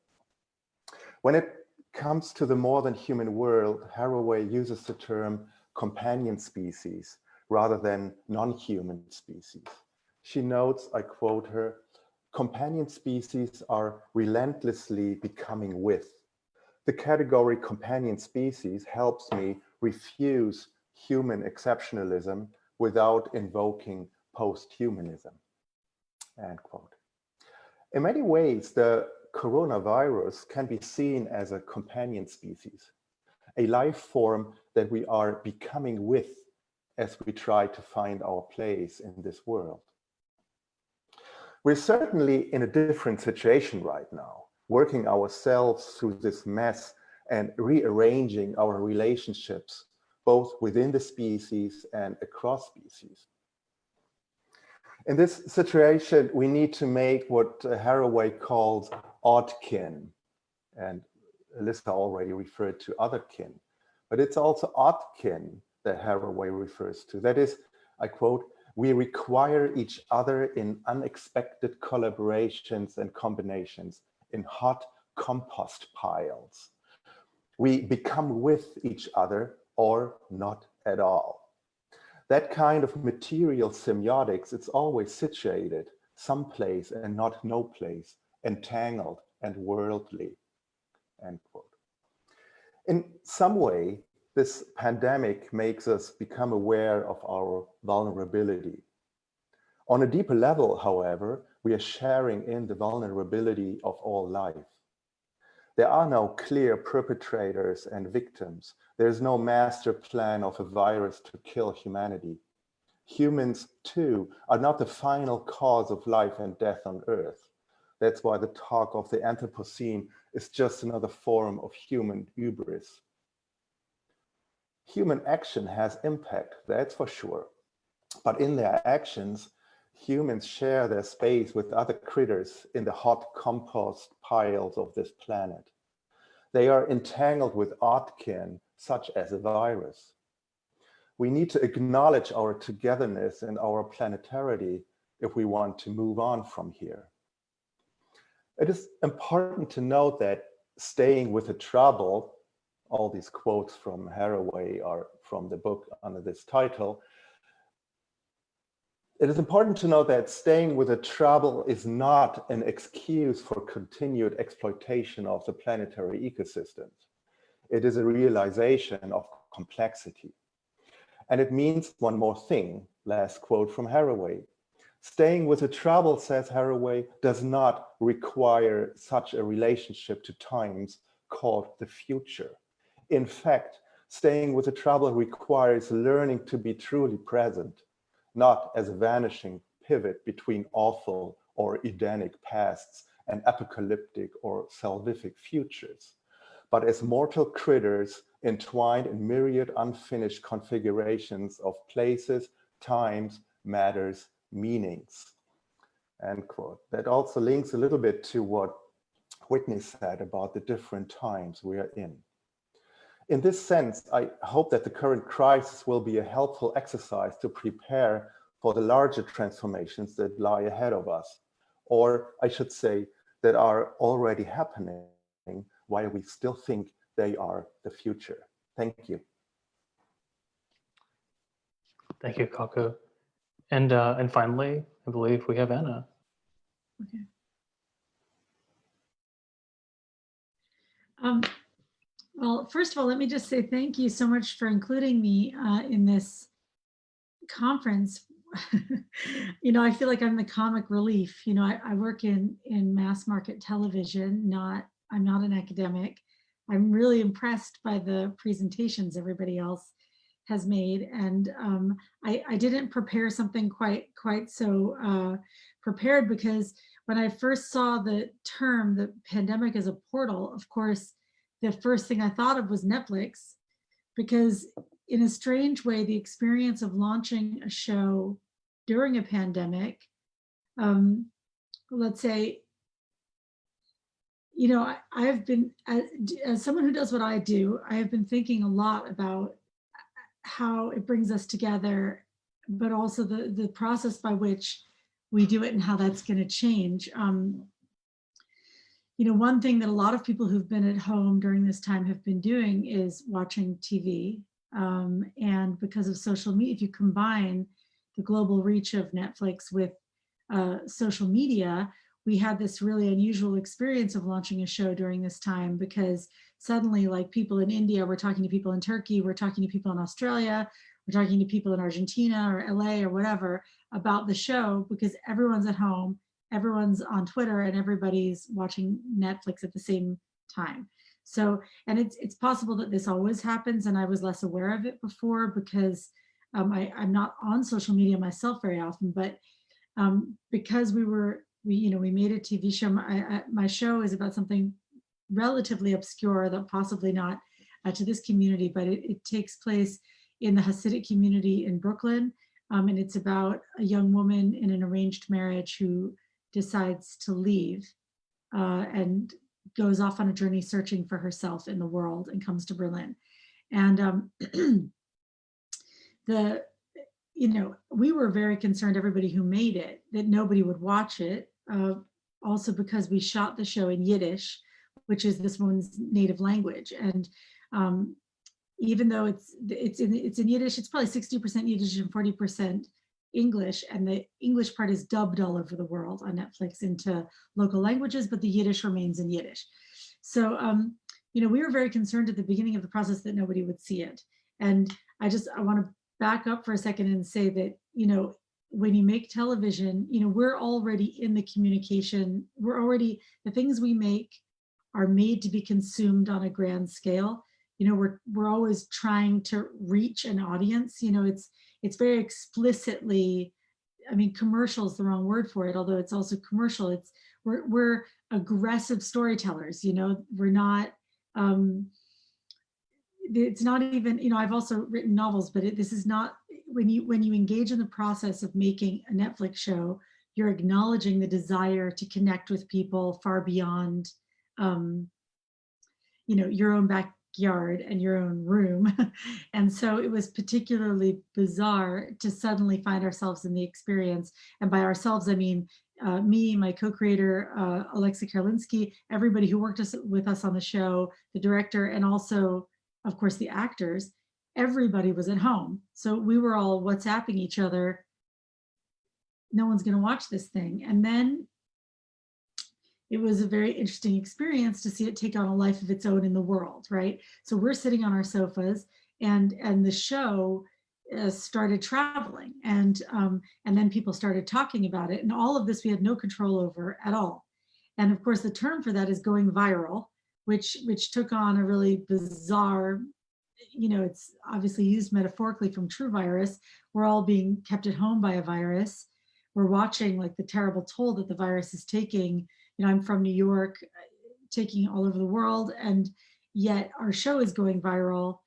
When it comes to the more than human world, Haraway uses the term companion species rather than non-human species. She notes, I quote her, "Companion species are relentlessly becoming with. The category companion species helps me refuse human exceptionalism without invoking post-humanism." End quote. In many ways, the coronavirus can be seen as a companion species, a life form that we are becoming with as we try to find our place in this world. We're certainly in a different situation right now, working ourselves through this mess and rearranging our relationships, both within the species and across species. In this situation, we need to make what Haraway calls odd kin, and Alyssa already referred to other kin, but it's also odd kin that Haraway refers to. That is, I quote, "We require each other in unexpected collaborations and combinations in hot compost piles. We become with each other or not at all." That kind of material semiotics, it's always situated someplace and not no place, entangled and worldly, end quote. In some way, this pandemic makes us become aware of our vulnerability. On a deeper level, however, we are sharing in the vulnerability of all life. There are no clear perpetrators and victims. There's no master plan of a virus to kill humanity. Humans, too, are not the final cause of life and death on Earth. That's why the talk of the Anthropocene is just another form of human hubris. Human action has impact, that's for sure. But in their actions, humans share their space with other critters in the hot compost piles of this planet. They are entangled with odd kin, such as a virus. We need to acknowledge our togetherness and our planetarity if we want to move on from here. It is important to note that staying with the trouble, all these quotes from Haraway are from the book under this title. It is important to note that staying with the trouble is not an excuse for continued exploitation of the planetary ecosystems. It is a realization of complexity. And it means one more thing, last quote from Haraway. Staying with the trouble, says Haraway, does not require such a relationship to times called the future. In fact, staying with the trouble requires learning to be truly present, not as a vanishing pivot between awful or Edenic pasts and apocalyptic or salvific futures, but as mortal critters entwined in myriad unfinished configurations of places, times, matters, meanings, end quote. That also links a little bit to what Whitney said about the different times we are in. In this sense, I hope that the current crisis will be a helpful exercise to prepare for the larger transformations that lie ahead of us, or I should say that are already happening while we still think they are the future. Thank you. Thank you, Kaku. And finally, I believe we have Anna. Okay. Well, first of all, let me just say thank you so much for including me in this conference. I feel like I'm the comic relief. I work in mass market television, I'm not an academic. I'm really impressed by the presentations everybody else has made. And I didn't prepare something quite so prepared, because when I first saw the term, the pandemic as a portal, of course, the first thing I thought of was Netflix, because in a strange way, the experience of launching a show during a pandemic, let's say, I've been, as someone who does what I do, I have been thinking a lot about how it brings us together, but also the process by which we do it and how that's going to change. One thing that a lot of people who've been at home during this time have been doing is watching TV. And because of social media, if you combine the global reach of Netflix with social media, we had this really unusual experience of launching a show during this time, because suddenly, like, people in India were talking to people in Turkey, we're talking to people in Australia, we're talking to people in Argentina or LA or whatever about the show, because everyone's at home, everyone's on Twitter, and everybody's watching Netflix at the same time. So, and it's possible that this always happens, and I was less aware of it before, because I'm not on social media myself very often, but because we made a TV show. My show is about something relatively obscure, that possibly not to this community, but it takes place in the Hasidic community in Brooklyn. And it's about a young woman in an arranged marriage who decides to leave and goes off on a journey searching for herself in the world, and comes to Berlin. And we were very concerned, everybody who made it, that nobody would watch it. Also because we shot the show in Yiddish, which is this woman's native language. And even though it's in Yiddish, it's probably 60% Yiddish and 40% English. And the English part is dubbed all over the world on Netflix into local languages, but the Yiddish remains in Yiddish. So, we were very concerned at the beginning of the process that nobody would see it. And I want to back up for a second and say that, when you make television, we're already in the communication. The things we make are made to be consumed on a grand scale. We're always trying to reach an audience. It's very explicitly, commercial is the wrong word for it, although it's also commercial. We're aggressive storytellers. We're not, it's not even, I've also written novels, but this is not, when you engage in the process of making a Netflix show, you're acknowledging the desire to connect with people far beyond, your own backyard and your own room. And so it was particularly bizarre to suddenly find ourselves in the experience. And by ourselves, I mean me, my co-creator, Alexa Karolinsky, everybody who worked with us on the show, the director, and also, of course, the actors. Everybody was at home. So we were all WhatsApping each other. No one's going to watch this thing. And then it was a very interesting experience to see it take on a life of its own in the world, right? So we're sitting on our sofas, and the show started traveling, and then people started talking about it, and all of this we had no control over at all. And of course, the term for that is going viral, which took on a really bizarre, it's obviously used metaphorically from true virus. We're all being kept at home by a virus. We're watching like the terrible toll that the virus is taking. I'm from New York, taking all over the world, and yet our show is going viral.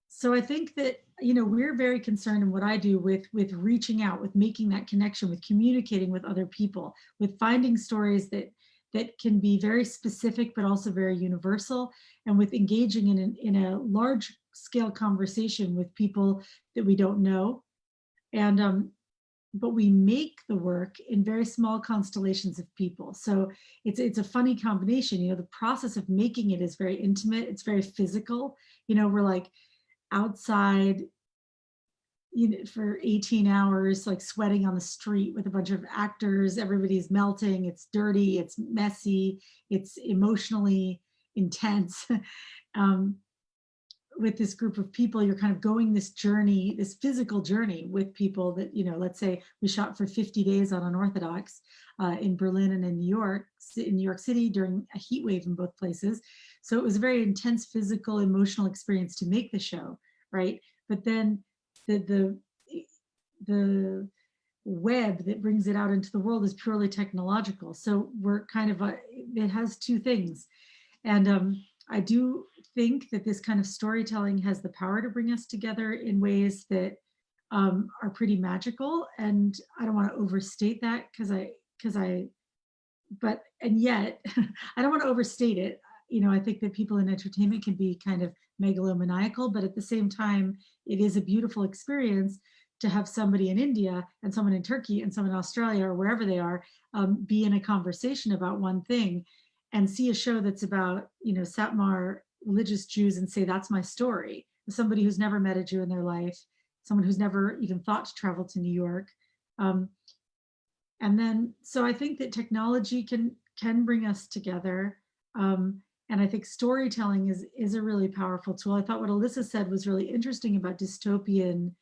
So I think that, we're very concerned in what I do with reaching out, with making that connection, with communicating with other people, with finding stories that can be very specific, but also very universal, and with engaging in a large scale conversation with people that we don't know. And, but we make the work in very small constellations of people. So it's a funny combination. The process of making it is very intimate. It's very physical. We're like outside, for 18 hours, like sweating on the street with a bunch of actors. Everybody's melting. It's dirty. It's messy. It's emotionally intense. with this group of people, you're kind of going this journey, this physical journey with people that, you know, let's say we shot for 50 days on Unorthodox in Berlin and in New York City during a heat wave in both places. So it was a very intense physical, emotional experience to make the show, right? But then the web that brings it out into the world is purely technological. So we're kind of, it has two things. And I do think that this kind of storytelling has the power to bring us together in ways that are pretty magical. And I don't want to overstate that and yet I don't want to overstate it. You know, I think that people in entertainment can be kind of megalomaniacal, but at the same time, it is a beautiful experience to have somebody in India and someone in Turkey and someone in Australia or wherever they are be in a conversation about one thing and see a show that's about, you know, Satmar religious Jews and say, that's my story. Somebody who's never met a Jew in their life, someone who's never even thought to travel to New York. And then, so I think that technology can bring us together. And I think storytelling is a really powerful tool. I thought what Alyssa said was really interesting about dystopian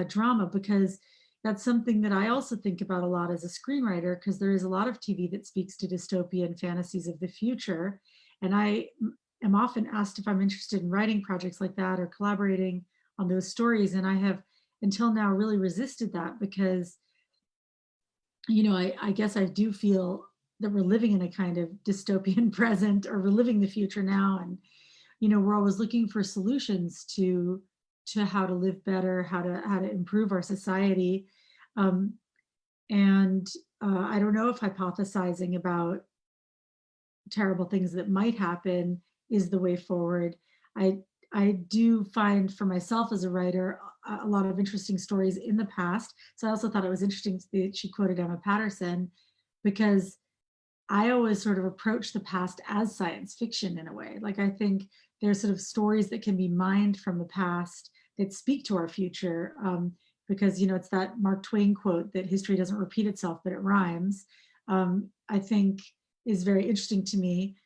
drama, because that's something that I also think about a lot as a screenwriter, because there is a lot of TV that speaks to dystopian fantasies of the future. And I am often asked if I'm interested in writing projects like that or collaborating on those stories. And I have until now really resisted that because, you know, I guess I do feel that we're living in a kind of dystopian present, or we're living the future now. And, you know, we're always looking for solutions to how to live better, how to improve our society. And I don't know if hypothesizing about terrible things that might happen is the way forward. I do find for myself as a writer a lot of interesting stories in the past. So I also thought it was interesting that she quoted Emma Patterson, because I always sort of approach the past as science fiction in a way. Like, I think there's sort of stories that can be mined from the past that speak to our future, because, you know, it's that Mark Twain quote that history doesn't repeat itself, but it rhymes, I think is very interesting to me.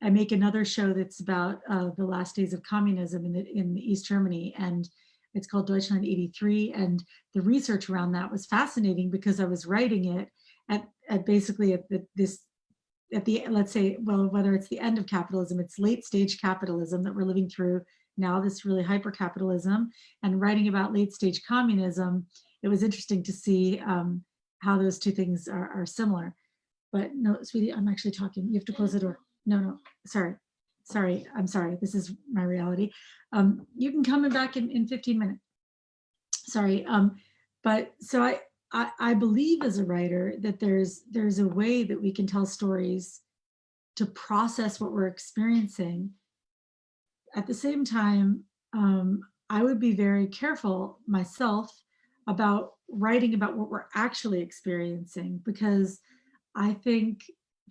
I make another show that's about the last days of communism in East Germany, and it's called Deutschland 83. And the research around that was fascinating because I was writing it at basically let's say, well, whether it's the end of capitalism, it's late stage capitalism that we're living through now, this really hyper capitalism, and writing about late stage communism. It was interesting to see how those two things are similar. But no, sweetie, I'm actually talking. You have to close the door. No, sorry. I'm sorry. This is my reality. You can come back in 15 minutes. Sorry. But so I believe as a writer that there's a way that we can tell stories to process what we're experiencing. At the same time, I would be very careful myself about writing about what we're actually experiencing, because I think,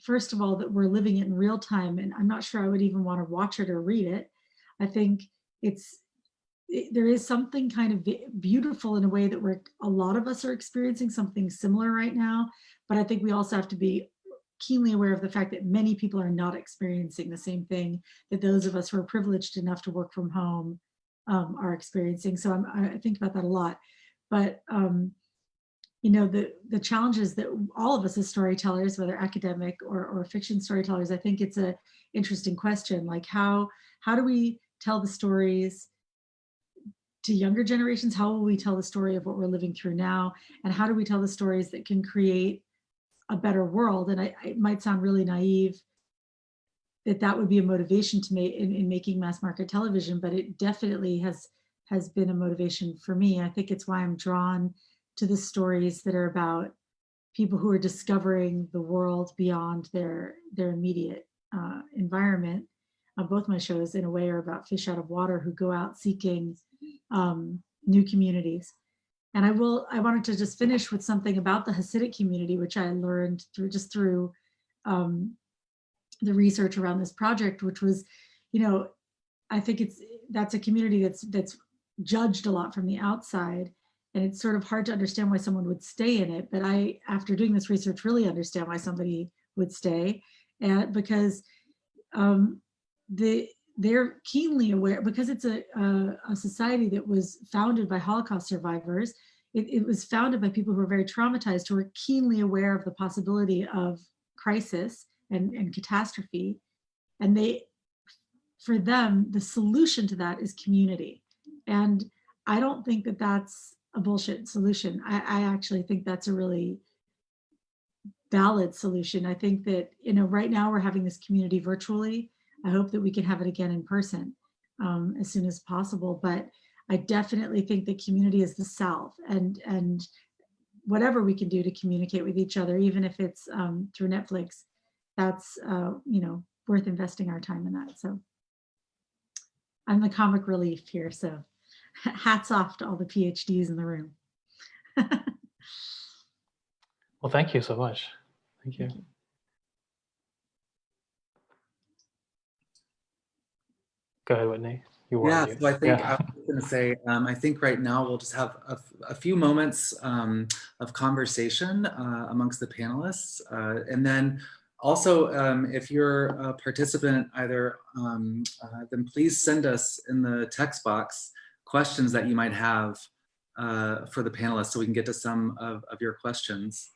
first of all, that we're living it in real time, and I'm not sure I would even want to watch it or read it. I think there is something kind of beautiful in a way that a lot of us are experiencing something similar right now, but I think we also have to be keenly aware of the fact that many people are not experiencing the same thing that those of us who are privileged enough to work from home are experiencing. So I think about that a lot. But you know, the challenges that all of us as storytellers, whether academic or fiction storytellers, I think it's a interesting question. Like, how do we tell the stories to younger generations? How will we tell the story of what we're living through now? And how do we tell the stories that can create a better world? And it might sound really naive that would be a motivation to make in making mass market television, but it definitely has been a motivation for me. I think it's why I'm drawn to the stories that are about people who are discovering the world beyond their immediate environment. Both my shows, in a way, are about fish out of water who go out seeking new communities. And I wanted to just finish with something about the Hasidic community, which I learned through the research around this project, which was, you know, I think that's a community that's judged a lot from the outside, and it's sort of hard to understand why someone would stay in it. But I, after doing this research, really understand why somebody would stay, because they're keenly aware, because it's a society that was founded by Holocaust survivors. It was founded by people who are very traumatized, who are keenly aware of the possibility of crisis and catastrophe. And for them, the solution to that is community. And I don't think that that's a bullshit solution. I actually think that's a really valid solution. I think that, right now we're having this community virtually. I hope that we can have it again in person as soon as possible. But I definitely think that community is the salve, and whatever we can do to communicate with each other, even if it's through Netflix, that's worth investing our time in that. So I'm the comic relief here. So hats off to all the PhDs in the room. Well, thank you so much. Thank you. Go ahead, Whitney. You were on mute. So I think Yeah. I was going to say, I think right now we'll just have a few moments of conversation amongst the panelists. And then also, if you're a participant, either then please send us in the text box questions that you might have for the panelists, so we can get to some of your questions.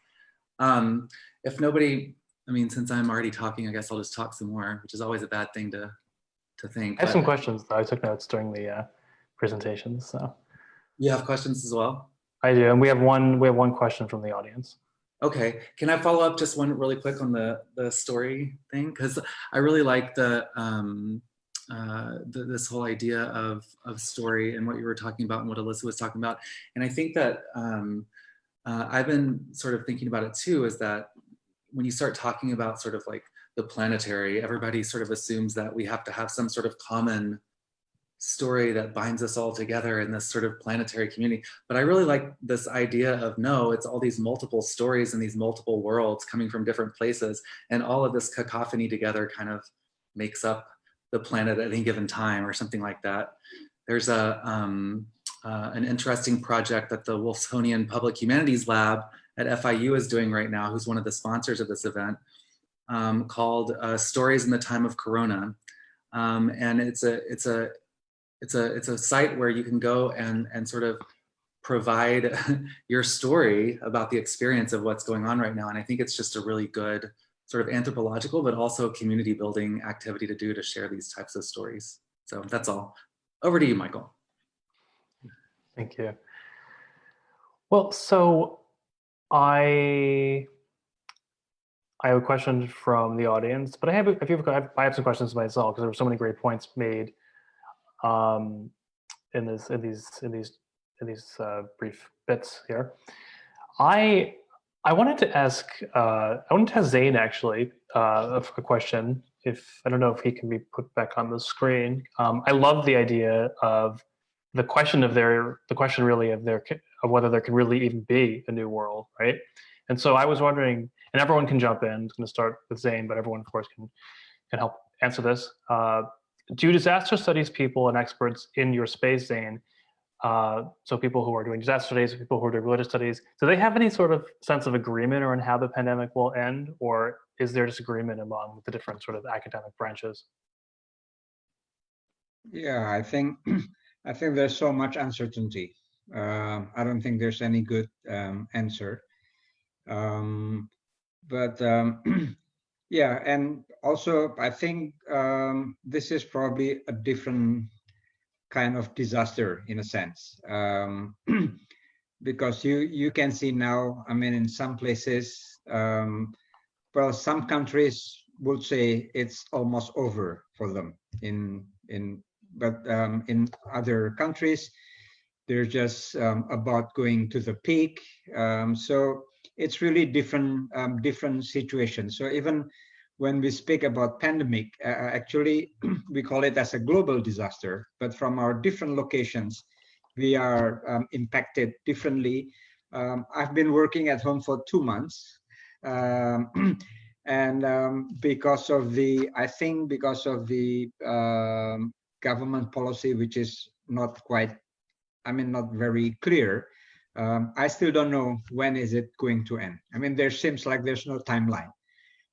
If nobody, since I'm already talking, I guess I'll just talk some more, which is always a bad thing to think. I have some questions, though. I took notes during the presentations. So you have questions as well? I do, and we have one question from the audience. Okay, can I follow up just one really quick on the story thing? Because I really like this whole idea of story and what you were talking about and what Alyssa was talking about. And I think that I've been sort of thinking about it too, is that when you start talking about sort of like the planetary, everybody sort of assumes that we have to have some sort of common story that binds us all together in this sort of planetary community. But I really like this idea of, no, it's all these multiple stories and these multiple worlds coming from different places, and all of this cacophony together kind of makes up the planet at any given time, or something like that. There's an interesting project that the Wolfsonian Public Humanities Lab at FIU is doing right now, who's one of the sponsors of this event, called Stories in the Time of Corona. And it's a site where you can go and sort of provide your story about the experience of what's going on right now. And I think it's just a really good sort of anthropological, but also community building activity to do, to share these types of stories. So that's all. Over to you, Michael. Thank you. Well, so I have a question from the audience, but I have some questions myself, because there were so many great points made in these brief bits here. I wanted to ask Zane actually a question. I don't know if he can be put back on the screen. I love the idea of the question of whether there can really even be a new world, right? And so I was wondering, and everyone can jump in. I'm going to start with Zane, but everyone, of course, can help answer this. Do disaster studies people and experts in your space, Zane, so people who are doing disaster studies, people who are doing religious studies, do they have any sort of sense of agreement on how the pandemic will end, or is there disagreement among the different sort of academic branches? Yeah, I think there's so much uncertainty. I don't think there's any good answer. Yeah, and also I think this is probably a different kind of disaster in a sense, because you can see now, in some places, well, some countries would say it's almost over for them. But in other countries, they're just about going to the peak. So it's really different situations. So even when we speak about pandemic, actually we call it as a global disaster, but from our different locations, we are impacted differently. I've been working at home for 2 months. And because of the government policy, which is not quite, not very clear, I still don't know when is it going to end. There seems like there's no timeline.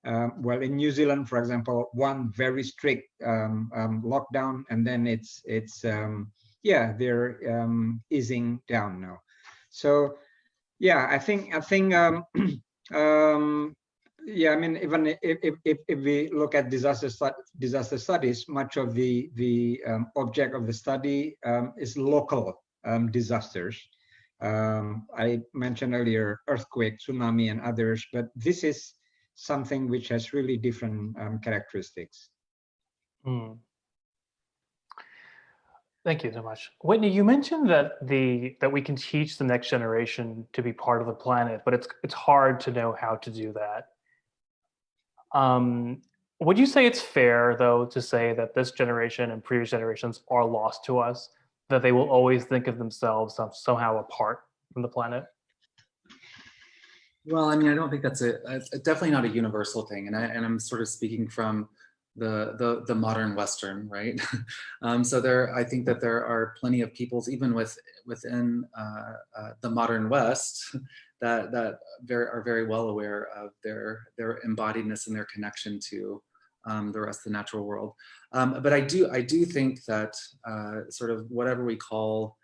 Well, in New Zealand, for example, one very strict lockdown, and then yeah, they're easing down now. So yeah, I think yeah, I mean, even if we look at disaster studies, much of the object of the study is local disasters. I mentioned earlier earthquake, tsunami, and others, but this is something which has really different characteristics. Thank you so much. Whitney, you mentioned that that we can teach the next generation to be part of the planet, but it's hard to know how to do that. Would you say it's fair, though, to say that this generation and previous generations are lost to us, that they will always think of themselves somehow apart from the planet? Well, I mean, I don't think that's definitely not a universal thing, and I'm sort of speaking from the modern Western, right? So I think that there are plenty of peoples, even within the modern West, that are very well aware of their embodiedness and their connection to the rest of the natural world. But I do think that sort of whatever we call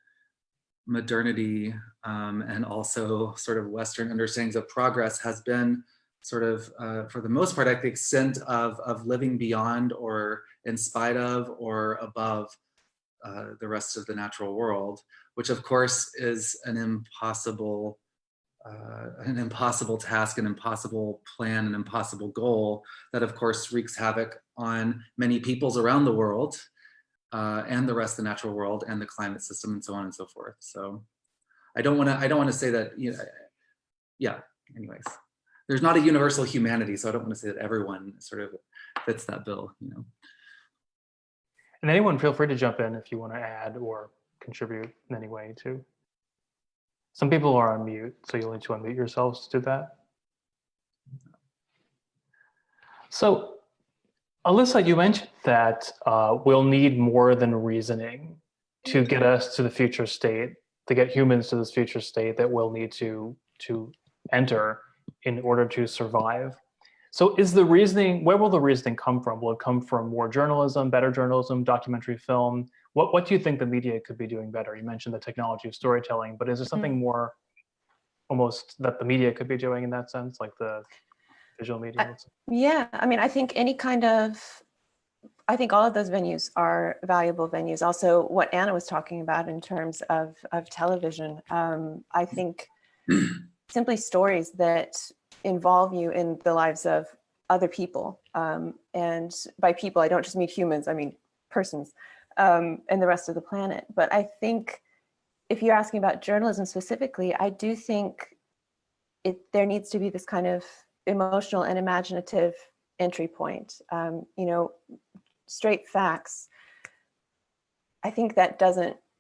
modernity and also sort of Western understandings of progress has been sort of, for the most part, at the extent of living beyond or in spite of or above the rest of the natural world, which of course is an impossible task, an impossible plan, an impossible goal that of course wreaks havoc on many peoples around the world and the rest of the natural world and the climate system and so on and so forth. So I don't want to say that, you know, yeah, anyways. There's not a universal humanity, so I don't want to say that everyone sort of fits that bill, you know. And anyone, feel free to jump in if you want to add or contribute in any way too. Some people are on mute, so you'll need to unmute yourselves to do that. So, Alyssa, you mentioned that we'll need more than reasoning to get us to the future state, to get humans to this future state that we'll need to enter in order to survive. So is the reasoning, where will the reasoning come from? Will it come from more journalism, better journalism, documentary film? What do you think the media could be doing better? You mentioned the technology of storytelling, but is there something more almost that the media could be doing in that sense, like the visual media? Yeah, I mean, I think I think all of those venues are valuable venues. Also, what Anna was talking about in terms of television, I think simply stories that involve you in the lives of other people. And by people, I don't just mean humans, I mean persons and the rest of the planet. But I think if you're asking about journalism specifically, I do think there needs to be this kind of emotional and imaginative entry point. You know, straight facts, I think that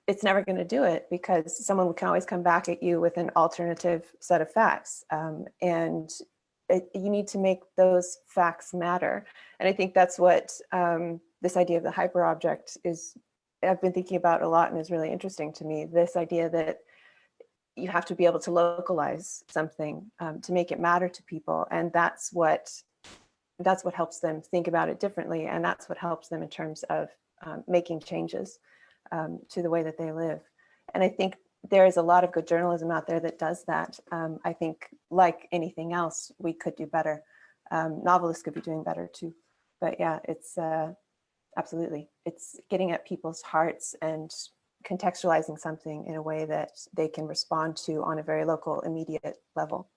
it's never going to do it, because someone can always come back at you with an alternative set of facts. And you need to make those facts matter. And I think that's what this idea of the hyperobject is, I've been thinking about a lot and is really interesting to me. This idea that you have to be able to localize something to make it matter to people. And that's what helps them think about it differently. And that's what helps them in terms of making changes to the way that they live. And I think there is a lot of good journalism out there that does that. I think, like anything else, we could do better. Novelists could be doing better too. But yeah, it's absolutely, it's getting at people's hearts and contextualizing something in a way that they can respond to on a very local, immediate level.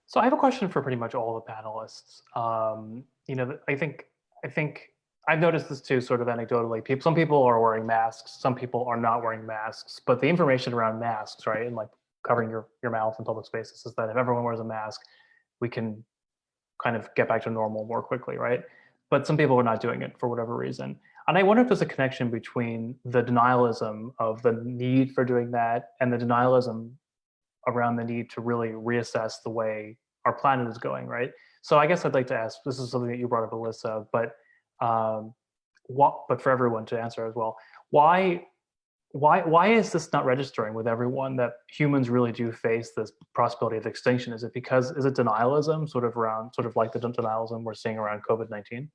So I have a question for pretty much all the panelists. You know, I think I've noticed this too, sort of anecdotally. Some people are wearing masks, some people are not wearing masks, but the information around masks, right, and like covering your mouth in public spaces, is that if everyone wears a mask, we can kind of get back to normal more quickly, right? But some people are not doing it for whatever reason. And I wonder if there's a connection between the denialism of the need for doing that and the denialism around the need to really reassess the way our planet is going, right? So I guess I'd like to ask, this is something that you brought up, Alyssa, but for everyone to answer as well, why why is this not registering with everyone that humans really do face this possibility of extinction? Is it denialism, sort of like the denialism we're seeing around COVID-19?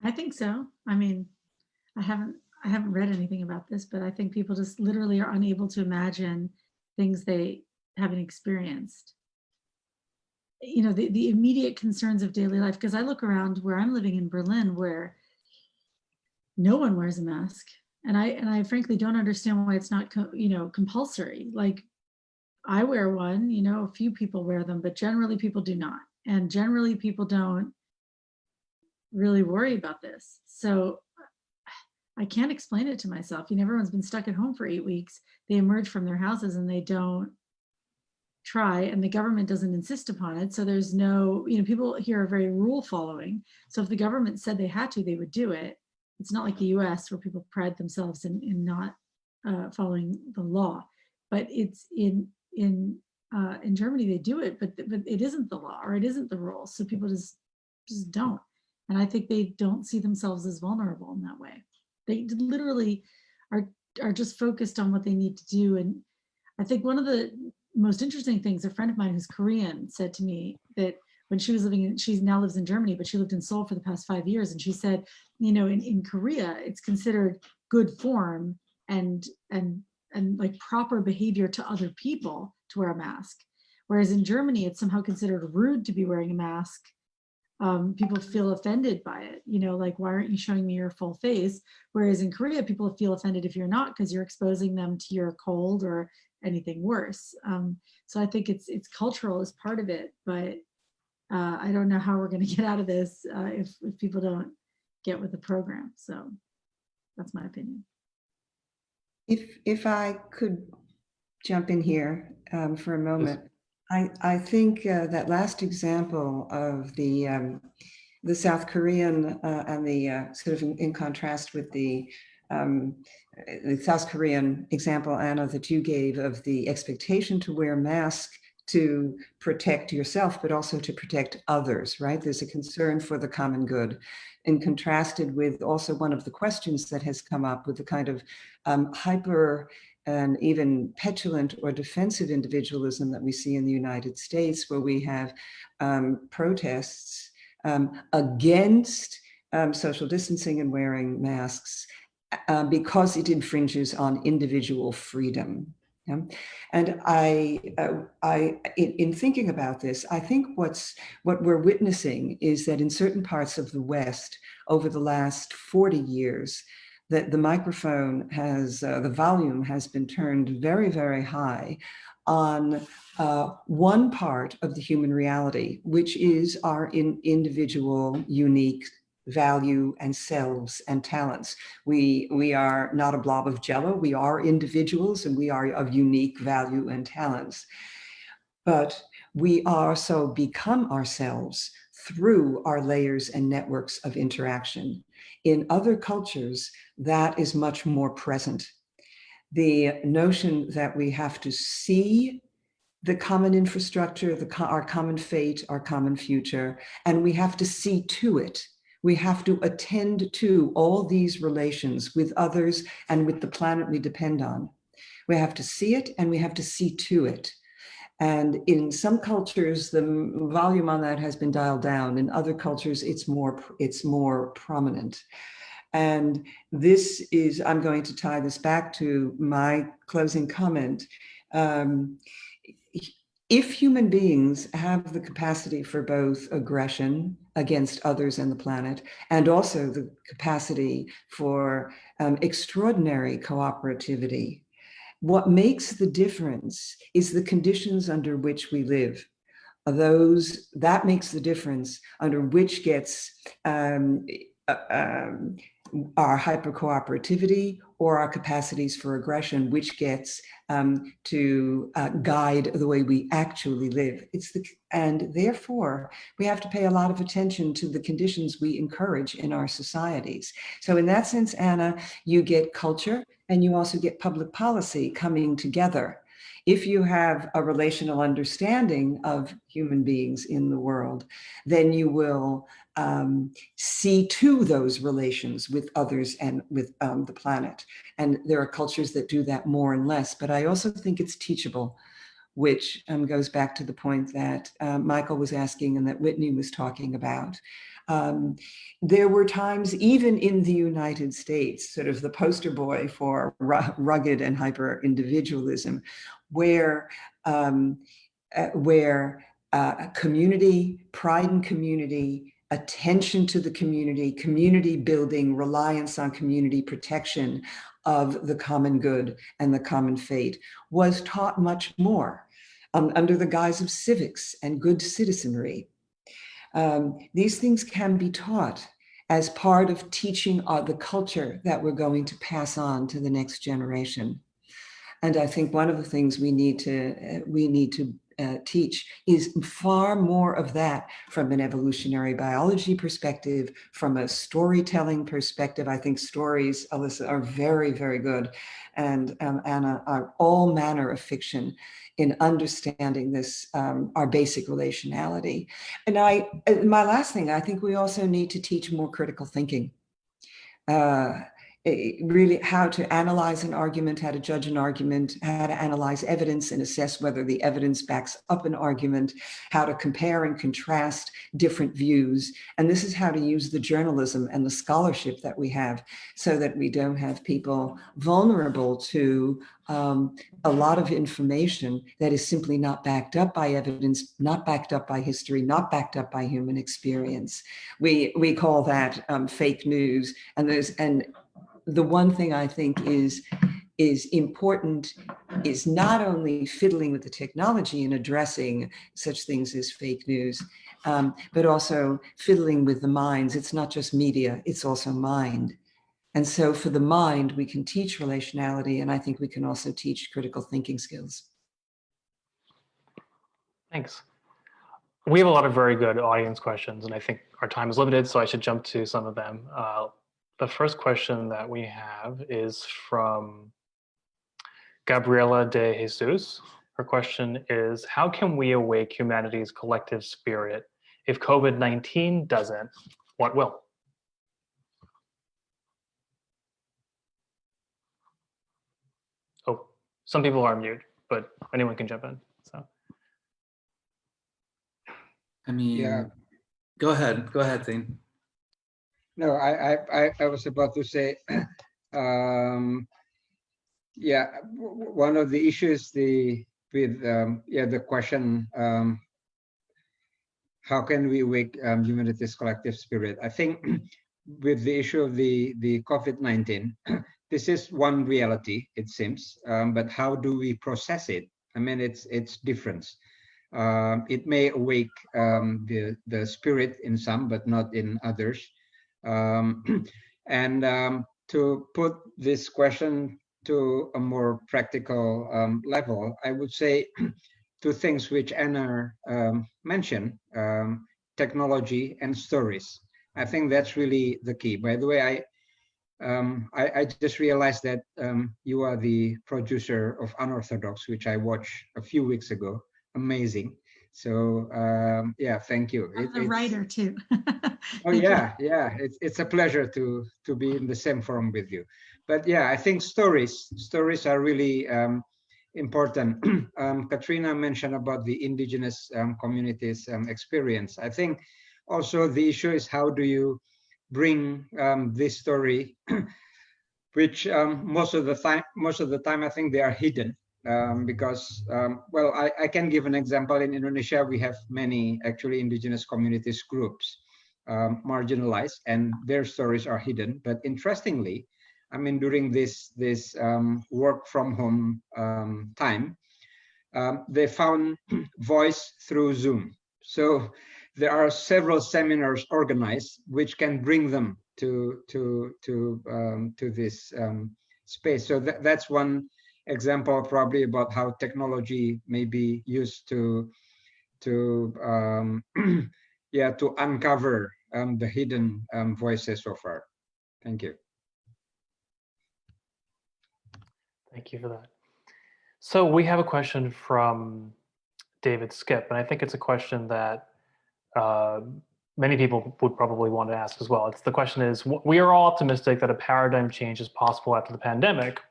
I think so. I mean, I haven't read anything about this, but I think people just literally are unable to imagine things they haven't experienced. You know, the immediate concerns of daily life, because I look around where I'm living in Berlin, where no one wears a mask. And I frankly don't understand why it's not, compulsory. Like, I wear one, a few people wear them, but generally people do not. And generally people don't really worry about this. So I can't explain it to myself. Everyone's been stuck at home for 8 weeks. They emerge from their houses and they don't try, and the government doesn't insist upon it. So there's no, people here are very rule following. So if the government said they had to, they would do it. It's not like the US where people pride themselves in not following the law, but it's in Germany they do it, but it isn't the law or it isn't the rule. So people just don't. And I think they don't see themselves as vulnerable in that way. They literally are just focused on what they need to do. And I think one of the most interesting things, a friend of mine who's Korean said to me that when she was she now lives in Germany, but she lived in Seoul for the past 5 years. And she said, in Korea, it's considered good form and like proper behavior to other people to wear a mask. Whereas in Germany, it's somehow considered rude to be wearing a mask. People feel offended by it, like, why aren't you showing me your full face? Whereas in Korea, people feel offended if you're not, because you're exposing them to your cold or anything worse. So I think it's cultural as part of it, but I don't know how we're going to get out of this if people don't get with the program. So that's my opinion. If I could jump in here for a moment. I think that last example of the South Korean and the sort of in contrast with the South Korean example, Anna, that you gave of the expectation to wear a mask to protect yourself, but also to protect others, right? There's a concern for the common good, and contrasted with also one of the questions that has come up with the kind of hyper and even petulant or defensive individualism that we see in the United States, where we have protests against social distancing and wearing masks because it infringes on individual freedom. Yeah? And in thinking about this, I think what we're witnessing is that in certain parts of the West over the last 40 years, that the microphone has, the volume has been turned very, very high on one part of the human reality, which is our individual, unique value and selves and talents. We are not a blob of jello, we are individuals and we are of unique value and talents. But we also become ourselves through our layers and networks of interaction. In other cultures, that is much more present. The notion that we have to see the common infrastructure, our common fate, our common future, and we have to see to it. We have to attend to all these relations with others and with the planet we depend on. We have to see it and we have to see to it. And in some cultures, the volume on that has been dialed down. In other cultures, it's more prominent. And this is, I'm going to tie this back to my closing comment. If human beings have the capacity for both aggression against others and the planet, and also the capacity for extraordinary cooperativity, what makes the difference is the conditions under which we live. That makes the difference under which gets our hyper-cooperativity or our capacities for aggression, which gets to guide the way we actually live. And therefore, we have to pay a lot of attention to the conditions we encourage in our societies. So in that sense, Anna, you get culture and you also get public policy coming together If you have a relational understanding of human beings in the world, then you will see to those relations with others and with the planet. And there are cultures that do that more and less, but I also think it's teachable, which goes back to the point that Michael was asking and that Whitney was talking about. There were times, even in the United States, sort of the poster boy for rugged and hyper individualism, where community, pride in community, attention to the community, community building, reliance on community protection of the common good and the common fate was taught much more under the guise of civics and good citizenry. These things can be taught as part of teaching the culture that we're going to pass on to the next generation. And I think one of the things we need to teach is far more of that from an evolutionary biology perspective, from a storytelling perspective. I think stories, Alyssa, are very, very good, and Anna, are all manner of fiction in understanding this, our basic relationality. And my last thing, I think we also need to teach more critical thinking. Really how to analyze an argument, how to judge an argument, how to analyze evidence and assess whether the evidence backs up an argument, how to compare and contrast different views. And this is how to use the journalism and the scholarship that we have so that we don't have people vulnerable to a lot of information that is simply not backed up by evidence, not backed up by history, not backed up by human experience. We call that fake news. And the one thing I think is important is not only fiddling with the technology and addressing such things as fake news, but also fiddling with the minds. It's not just media, it's also mind. And so for the mind, we can teach relationality, and I think we can also teach critical thinking skills. Thanks. We have a lot of very good audience questions, and I think our time is limited, so I should jump to some of them. The first question that we have is from Gabriela de Jesus. Her question is, how can we awake humanity's collective spirit? If COVID-19 doesn't, what will? Oh, some people are mute, but anyone can jump in. So, I mean, Yeah. Go ahead, Thane. No, I was about to say, yeah, one of the issues the question, how can we wake humanity's collective spirit? I think with the issue of the COVID-19, this is one reality, it seems, but how do we process it? I mean, it's different. It may awake the spirit in some, but not in others. To put this question to a more practical level, I would say two things which Anna mentioned, technology and stories. I think that's really the key. By the way, I just realized that you are the producer of Unorthodox, which I watched a few weeks ago. Amazing. So yeah, thank you. I'm the writer too. Oh yeah, yeah. It's a pleasure to be in the same forum with you. But yeah, I think stories are really important. Katrina mentioned about the indigenous communities experience. I think also the issue is how do you bring this story, which most of the time I think they are hidden. Because, well, I can give an example. In Indonesia, we have many actually indigenous communities groups marginalized, and their stories are hidden. But interestingly, I mean, during this work from home time, they found voice through Zoom. So there are several seminars organized which can bring them to this space. So that's one example probably about how technology may be used to yeah, to uncover the hidden voices so far. Thank you. thank you for that. So we have a question from David Skip, and I think it's a question that many people would probably want to ask as well. It's the question is, we are all optimistic that a paradigm change is possible after the pandemic,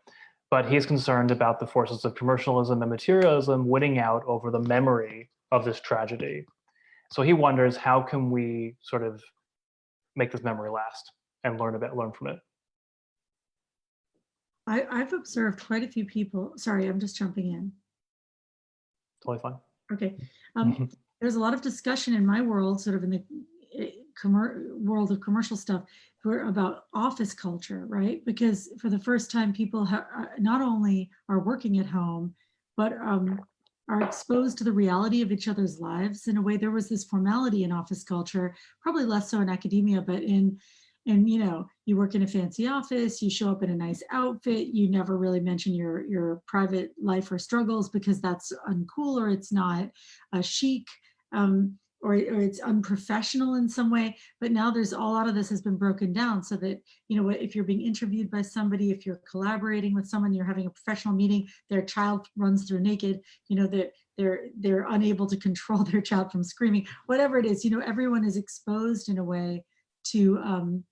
but he's concerned about the forces of commercialism and materialism winning out over the memory of this tragedy. So he wonders, how can we sort of make this memory last and learn from it? I've observed quite a few people. Sorry, I'm just jumping in. Totally fine. Okay. There's a lot of discussion in my world, sort of in the world of commercial stuff, about office culture, right? Because for the first time, people not only are working at home, but are exposed to the reality of each other's lives in a way. There was this formality in office culture, probably less so in academia, but in you know, you work in a fancy office, you show up in a nice outfit, you never really mention your private life or struggles because that's uncool, or it's not chic, or it's unprofessional in some way. But now there's a lot of this has been broken down so that, you know, if you're being interviewed by somebody, if you're collaborating with someone, you're having a professional meeting, their child runs through naked, you know, they're unable to control their child from screaming, whatever it is, you know, everyone is exposed in a way to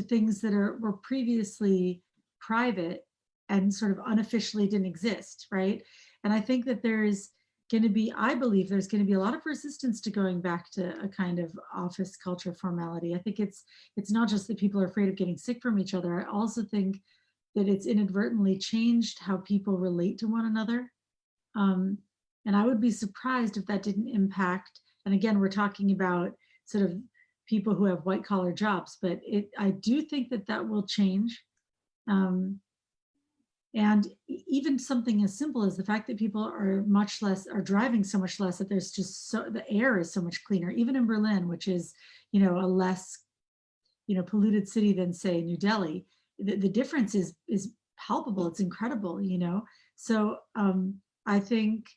things that were previously private and sort of unofficially didn't exist, right? And I think that there's going to be, I believe there's going to be a lot of resistance to going back to a kind of office culture formality. I think it's not just that people are afraid of getting sick from each other. I also think that it's inadvertently changed how people relate to one another. And I would be surprised if that didn't impact, and again, we're talking about sort of people who have white collar jobs, but I do think that will change. And even something as simple as the fact that people are driving so much less, that there's just the air is so much cleaner, even in Berlin, which is, you know, a less, you know, polluted city than say New Delhi. The difference is palpable. It's incredible, you know? So I think,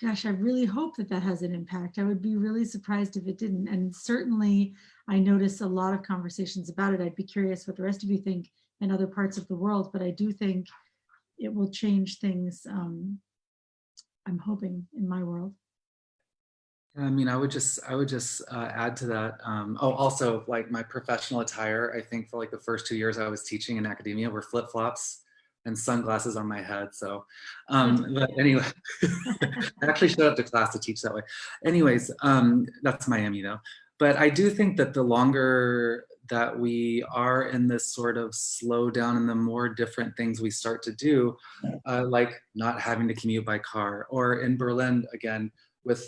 gosh, I really hope that has an impact. I would be really surprised if it didn't. And certainly I notice a lot of conversations about it. I'd be curious what the rest of you think in other parts of the world, but I do think it will change things. I'm hoping in my world. I mean, I would just add to that. Also, like my professional attire, I think for like the first 2 years I was teaching in academia were flip-flops and sunglasses on my head. So, but anyway, I actually showed up to class to teach that way. Anyways, that's Miami though. But I do think that the longer that we are in this sort of slow down and the more different things we start to do, like not having to commute by car, or in Berlin, again,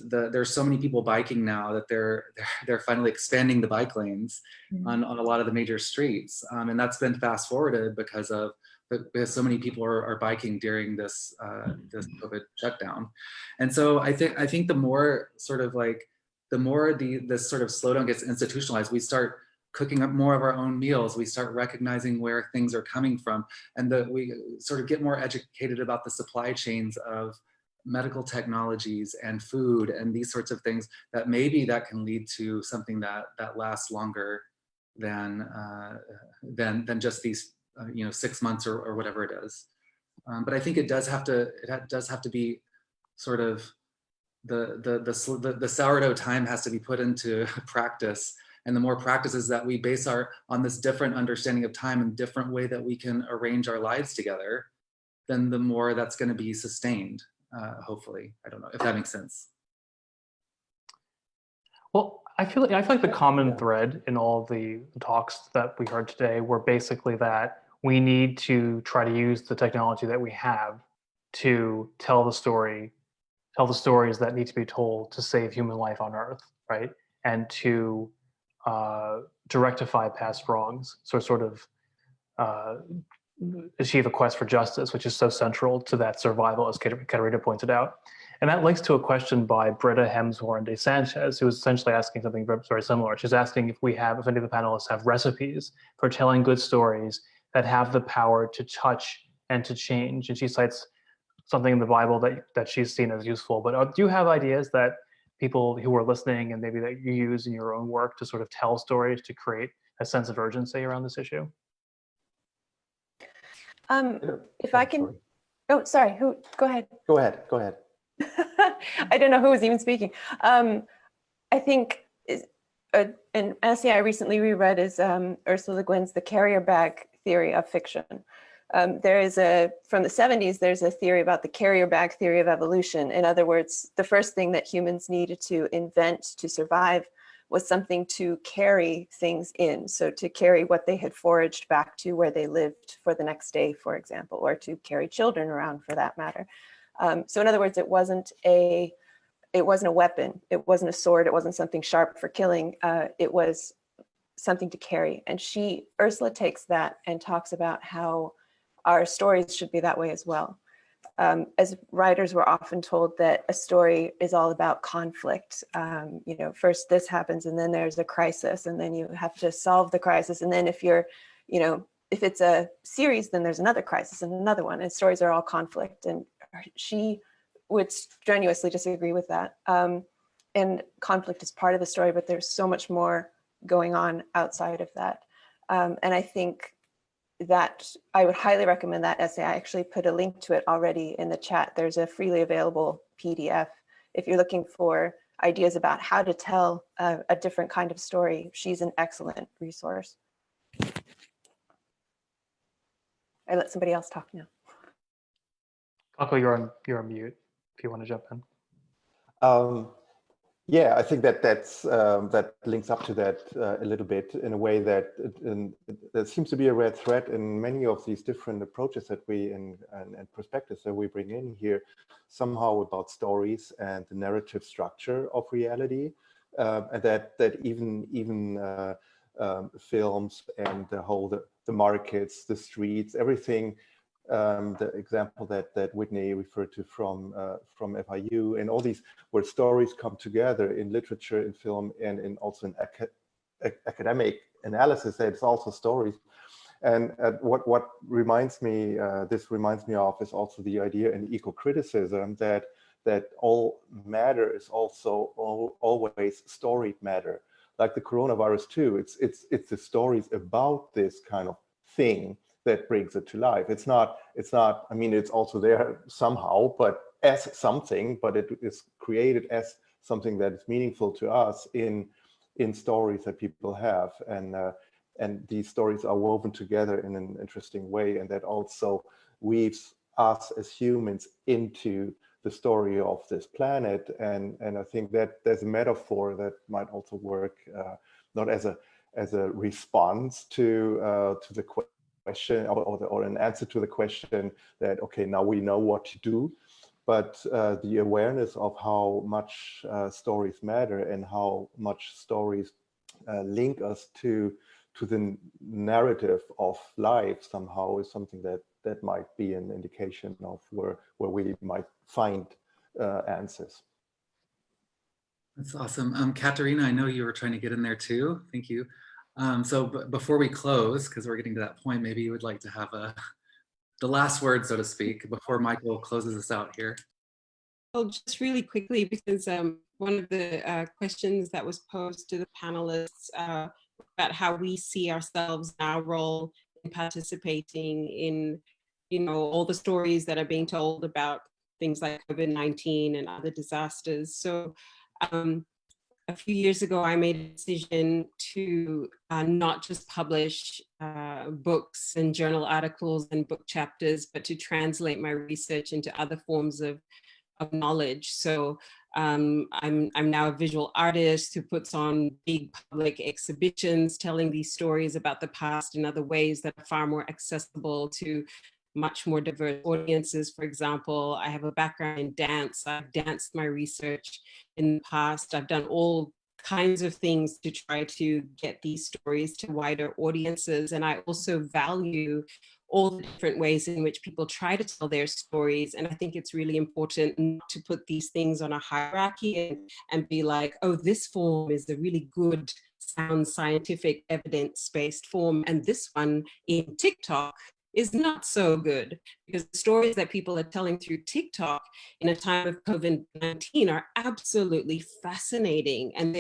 there's so many people biking now that they're finally expanding the bike lanes on a lot of the major streets. And that's been fast forwarded because so many people are biking during this COVID shutdown. And so I think the more sort of like, the more this sort of slowdown gets institutionalized, we start cooking up more of our own meals, we start recognizing where things are coming from, and we sort of get more educated about the supply chains of medical technologies and food and these sorts of things, that maybe that can lead to something that lasts longer than just these 6 months or whatever it is. But I think it does have to be sort of the sourdough time has to be put into practice. And the more practices that we base on this different understanding of time and different way that we can arrange our lives together, then the more that's going to be sustained, hopefully. I don't know if that makes sense. Well, I feel like the common thread in all the talks that we heard today were basically that we need to try to use the technology that we have to tell the stories that need to be told to save human life on Earth, right? And to rectify past wrongs, so sort of achieve a quest for justice, which is so central to that survival, as Katerina pointed out. And that links to a question by Britta Hemshorn de Sanchez, who is essentially asking something very similar. She's asking if any of the panelists have recipes for telling good stories that have the power to touch and to change. And she cites something in the Bible that she's seen as useful. But do you have ideas that people who are listening and maybe that you use in your own work to sort of tell stories to create a sense of urgency around this issue? If I can Oh, sorry, go ahead. Go ahead, go ahead. I don't know who was even speaking. I think an essay I recently reread is Ursula Le Guin's The Carrier Bag Theory of Fiction. From the 70s, there's a theory about the carrier bag theory of evolution. In other words, the first thing that humans needed to invent to survive was something to carry things in. So to carry what they had foraged back to where they lived for the next day, for example, or to carry children around for that matter. So in other words, it wasn't a weapon, it wasn't a sword, it wasn't something sharp for killing, it was something to carry. And Ursula takes that and talks about how our stories should be that way as well. As writers, we're often told that a story is all about conflict. First this happens and then there's a crisis and then you have to solve the crisis. And then if it's a series, then there's another crisis and another one, and stories are all conflict. And she would strenuously disagree with that. And conflict is part of the story, but there's so much more going on outside of that. And I think that I would highly recommend that essay. I actually put a link to it already in the chat. There's a freely available PDF. If you're looking for ideas about how to tell a different kind of story, she's an excellent resource. I let somebody else talk now. Kako, you're on mute if you want to jump in. Yeah, I think that links up to that a little bit in a way that there seems to be a red thread in many of these different approaches that and perspectives that we bring in here, somehow about stories and the narrative structure of reality, and that even films and the markets, the streets, everything. The example that Whitney referred to from FIU, and all these where stories come together in literature, in film, and also in academic analysis. That it's also stories. And what reminds me, this reminds me of, is also the idea in eco-criticism that all matter is also always storied matter, like the coronavirus too. It's the stories about this kind of thing that brings it to life. It's not, I mean, it's also there somehow, but as something, but it is created as something that is meaningful to us in stories that people have. And these stories are woven together in an interesting way. And that also weaves us as humans into the story of this planet. And I think that there's a metaphor that might also work, not as a response to the question, or an answer to the question that, okay, now we know what to do, but the awareness of how much stories matter and how much stories link us to the narrative of life somehow is something that might be an indication of where we might find answers. That's awesome. Katerina, I know you were trying to get in there too. Thank you. So before we close, because we're getting to that point, maybe you would like to have the last word, so to speak, before Michael closes us out here. Well, just really quickly, because one of the questions that was posed to the panelists about how we see ourselves, our role in participating in, all the stories that are being told about things like COVID-19 and other disasters. So a few years ago, I made a decision to not just publish books and journal articles and book chapters, but to translate my research into other forms of knowledge. So I'm now a visual artist who puts on big public exhibitions, telling these stories about the past in other ways that are far more accessible to much more diverse audiences. For example, I have a background in dance. I've danced my research in the past. I've done all kinds of things to try to get these stories to wider audiences. And I also value all the different ways in which people try to tell their stories. And I think it's really important not to put these things on a hierarchy and be like, oh, this form is a really good, sound, scientific, evidence-based form, and this one in TikTok is not so good, because the stories that people are telling through TikTok in a time of COVID-19 are absolutely fascinating, and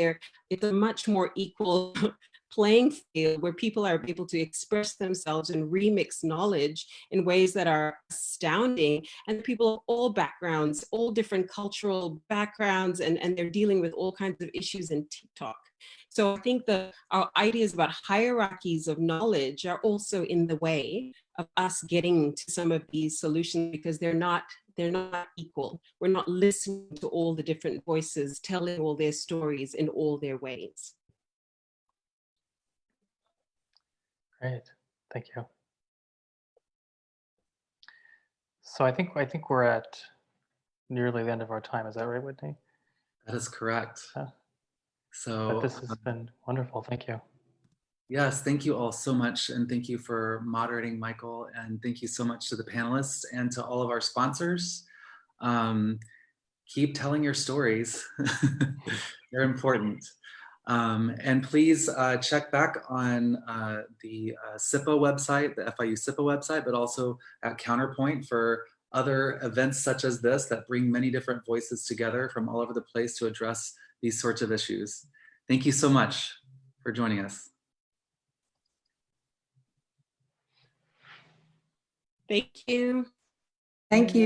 it's a much more equal playing field where people are able to express themselves and remix knowledge in ways that are astounding, and people of all backgrounds, all different cultural backgrounds, and they're dealing with all kinds of issues in TikTok. So I think our ideas about hierarchies of knowledge are also in the way of us getting to some of these solutions, because they're not equal. We're not listening to all the different voices, telling all their stories in all their ways. Great, thank you. So I think we're at nearly the end of our time. Is that right, Whitney? That is correct. But So this has been wonderful. Thank you. yes, thank you all so much. And thank you for moderating, Michael. And thank you so much to the panelists and to all of our sponsors. Keep telling your stories. They're important. And please check back on the SIPA website, the FIU SIPA website, but also at Counterpoint for other events such as this that bring many different voices together from all over the place to address these sorts of issues. Thank you so much for joining us. Thank you. Thank you.